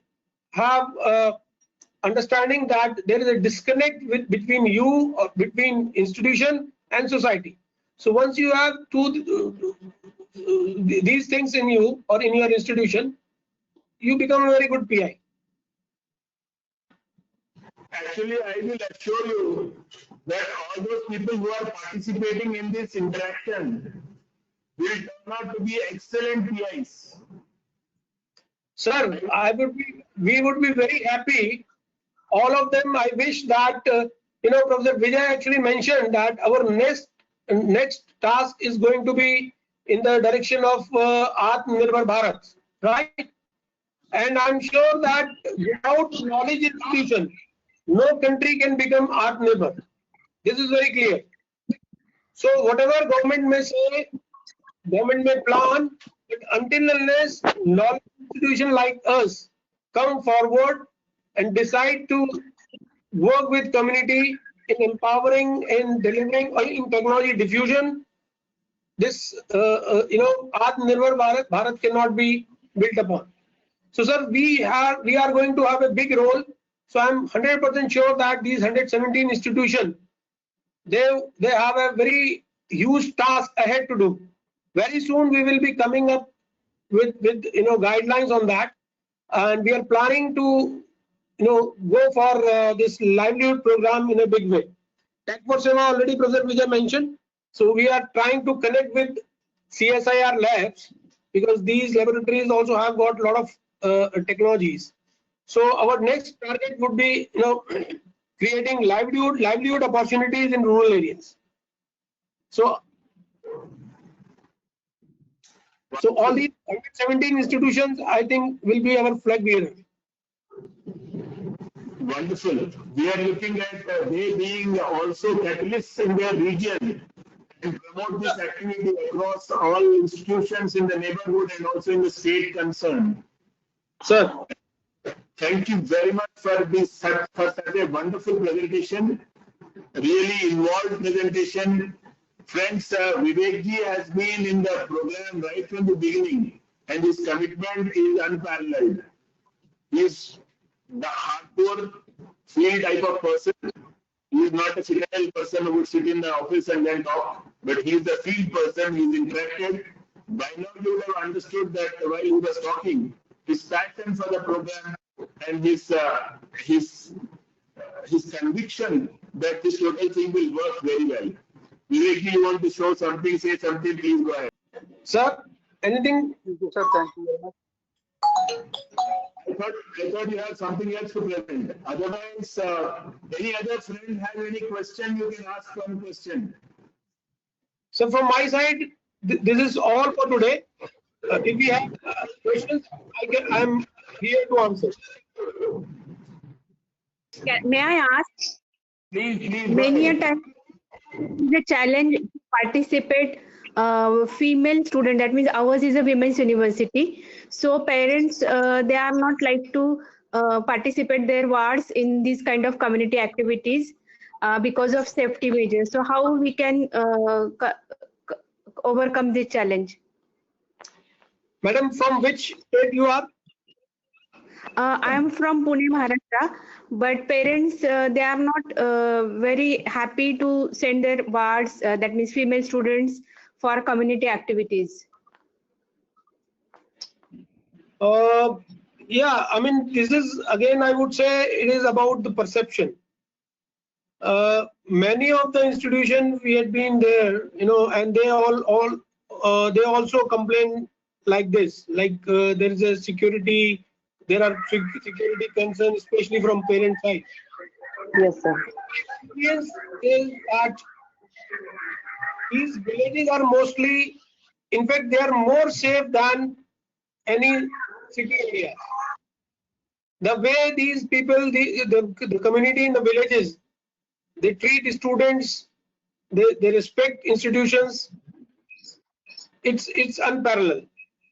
have understanding that there is a disconnect between you or between institution and society. So once you have these things in you or in your institution, you become a very good PI. Actually, I will assure you that all those people who are participating in this interaction will turn out to be excellent PIs. Sir, we would be very happy. All of them. I wish that Professor Vijay actually mentioned that our next task is going to be in the direction of Atmanirbhar Bharat, right? And I'm sure that without knowledge institution, no country can become Atmanirbhar. This is very clear. So whatever government may say, government may plan, but until unless knowledge institution like us come forward and decide to work with community in empowering, in delivering, in technology diffusion. This, Atmanirbhar Bharat cannot be built upon. So, sir, we are going to have a big role. So, I'm 100% sure that these 117 institutions, they have a very huge task ahead to do. Very soon, we will be coming up with guidelines on that, and we are planning to go for this livelihood program in a big way. Tech for Seva already Professor Vijay mentioned. So we are trying to connect with CSIR labs, because these laboratories also have got a lot of technologies. So our next target would be creating livelihood opportunities in rural areas. So all these 117 institutions, I think, will be our flag bearer. Wonderful. We are looking at they being also catalysts in their region and promote this activity across all institutions in the neighborhood and also in the state concerned. Sir, thank you very much for such a wonderful presentation, really involved presentation. Friends, Vivek ji has been in the program right from the beginning, and his commitment is unparalleled. He is the hardcore field type of person. He is not a civil person who would sit in the office and then talk, but he is the field person. He is interacted. By now, you would have understood that while he was talking, his passion for the program and his conviction that this total thing will work very well. Vivek, you want to show something, say something, please go ahead. Sir, anything? Sir, thank you very much. I thought you had something else to present. Otherwise, any other friend have any question, you can ask one question. So from my side, this is all for today. If we have questions, I'm here to answer. May I ask? Please. Many a time the challenge to participate female student, that means ours is a women's university, so parents they are not like to participate their wards in these kind of community activities because of safety measures. So how we can overcome this challenge? Madam, from which state you are? I am from Pune, Maharashtra, but parents they are not very happy to send their wards, that means female students, for community activities. Yeah, I mean, this is again, I would say it is about the perception. Many of the institutions we had been there, and they they also complain like this, like there is a security. There are security concerns, especially from parent side. Yes, sir. Yes, is that these villages are mostly, in fact, they are more safe than any city area. The way these people, the community in the villages, they treat students, they respect institutions. It's unparalleled,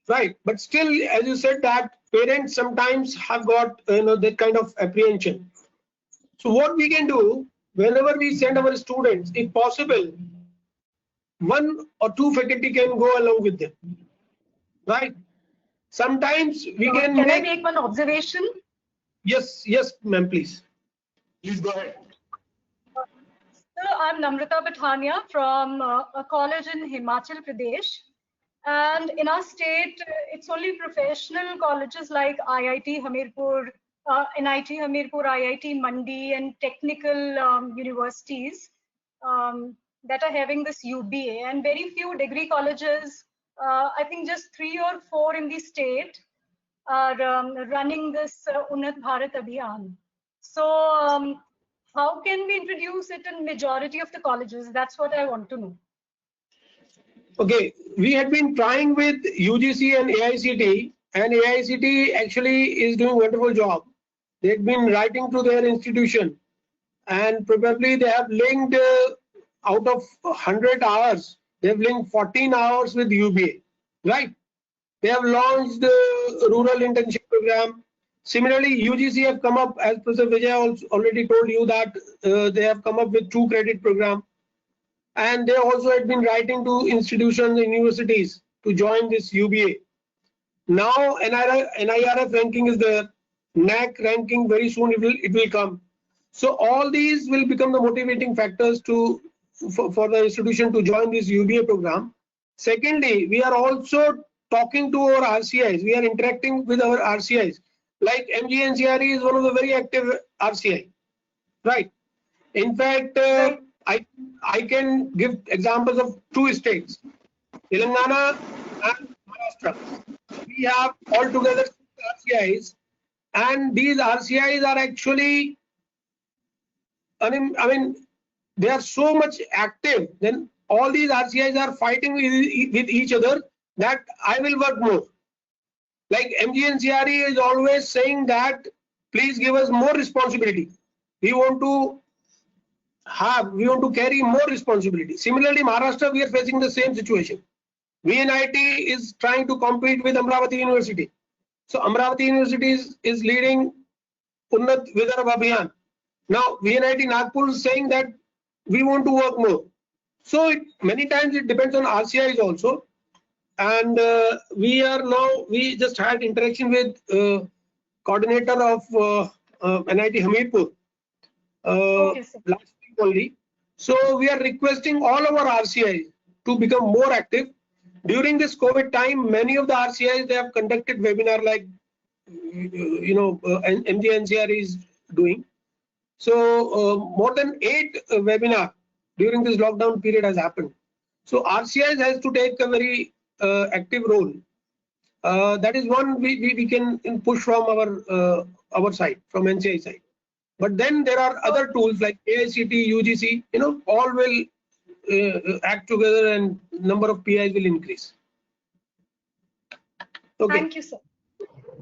right? But still, as you said, that parents sometimes have got that kind of apprehension. So what we can do, whenever we send our students, if possible, 1 or 2 faculty can go along with them, right? Sometimes we can. Can I make one observation? Yes, ma'am, please. Please go ahead. Sir, I'm Namrata Pathania from a college in Himachal Pradesh. And in our state, it's only professional colleges like IIT Hamirpur, NIT Hamirpur, IIT Mandi, and technical universities that are having this UBA, and very few degree colleges. I think just 3 or 4 in the state are running this Unnat Bharat Abhiyan. So how can we introduce it in majority of the colleges? That's what I want to know. Okay, we had been trying with UGC and AICT, and AICT actually is doing a wonderful job. They've been writing to their institution, and probably they have linked out of 100 hours, they've linked 14 hours with UBA, right? They have launched the rural internship program. Similarly, UGC have come up, as Professor Vijay also already told you, that they have come up with 2 credit program, and they also had been writing to institutions and universities to join this UBA. Now NIRF ranking is there, NAC ranking very soon it will come. So all these will become the motivating factors for the institution to join this UBA program. Secondly, we are also talking to our RCIs. We are interacting with our RCIs. Like MGNCRE is one of the very active RCI, right? In fact, I can give examples of 2 states, Telangana and Maharashtra. We have altogether 6 RCIs, and these RCIs are actually, I mean, they are so much active. Then all these RCIs are fighting with each other that I will work more. Like MGNCRE is always saying that please give us more responsibility. We want to carry more responsibility. Similarly, Maharashtra, we are facing the same situation. VNIT is trying to compete with Amravati University. So Amravati University is leading Unnat Vidarbha Abhiyan. Now VNIT Nagpur is saying that we want to work more. So many times it depends on RCIs also. And we just had interaction with coordinator of NIT Hamirpur last week only. So we are requesting all of our RCIs to become more active. During this COVID time, many of the RCIs, they have conducted webinar like, MGNCRE is doing. So more than 8 webinar during this lockdown period has happened. So RCIs has to take a very active role. That is one we can push from our side, from NCI side. But then there are other tools like AICT, UGC, all will act together and number of PIs will increase. Okay. Thank you, sir.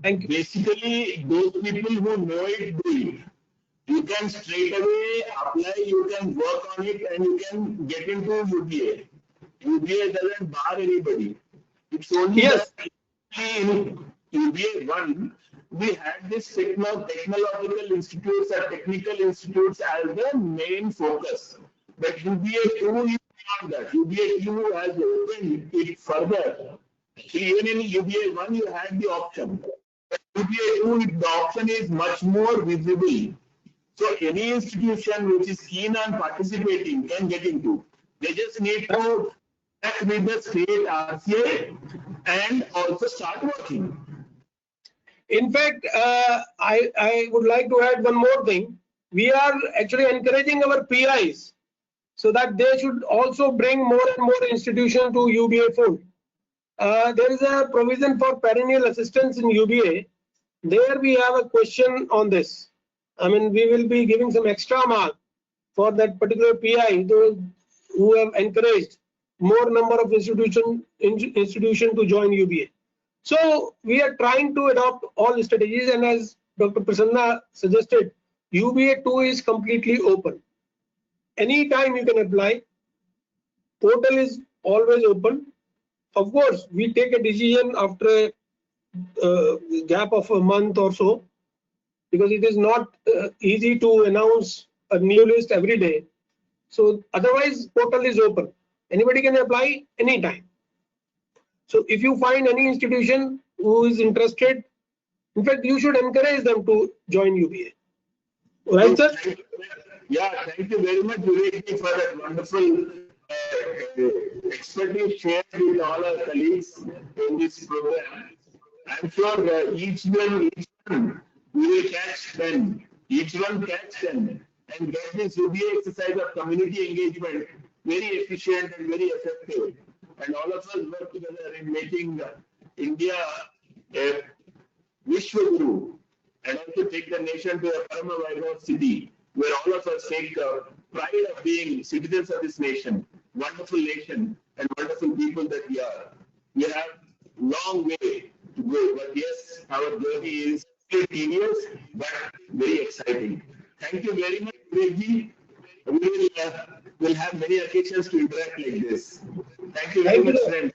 Thank you. Basically, those people who know it, do it. You can straight away apply, you can work on it, and you can get into UBA. UBA doesn't bar anybody. It's only that in UBA 1, we had this technological institutes or technical institutes as the main focus. But UBA 2 is beyond that. UBA 2 has opened it further. So even in UBA 1, you had the option. But UBA 2, the option is much more visible. So any institution which is keen on participating can get into. They just need to act with the state RCA and also start working. In fact, I would like to add one more thing. We are actually encouraging our PIs so that they should also bring more and more institutions to UBA fold. There is a provision for perennial assistance in UBA. There we have a question on this. I mean, we will be giving some extra mark for that particular PI, those who have encouraged more number of institution to join UBA. So we are trying to adopt all the strategies, and as Dr. Prasanna suggested, UBA 2 is completely open. Anytime you can apply. Portal is always open. Of course, we take a decision after a gap of a month or so, because it is not easy to announce a new list every day. So otherwise, portal is open. Anybody can apply anytime. So if you find any institution who is interested, in fact, you should encourage them to join UBA. Right, sir? Yeah, thank you very much, Vivek, for that wonderful expertise shared with all our colleagues in this program. I'm sure each one we will catch them, each one catch them, and get this UBA exercise of community engagement very efficient and very effective. And all of us work together in making India a Vishwaguru and also take the nation to a Parama Vaibhav city where all of us take pride of being citizens of this nation, wonderful nation and wonderful people that we are. We have long way to go, but yes, our journey is still tedious but very exciting. Thank you very much, Vivek. We will have many occasions to interact like this. Thank you very much, friends.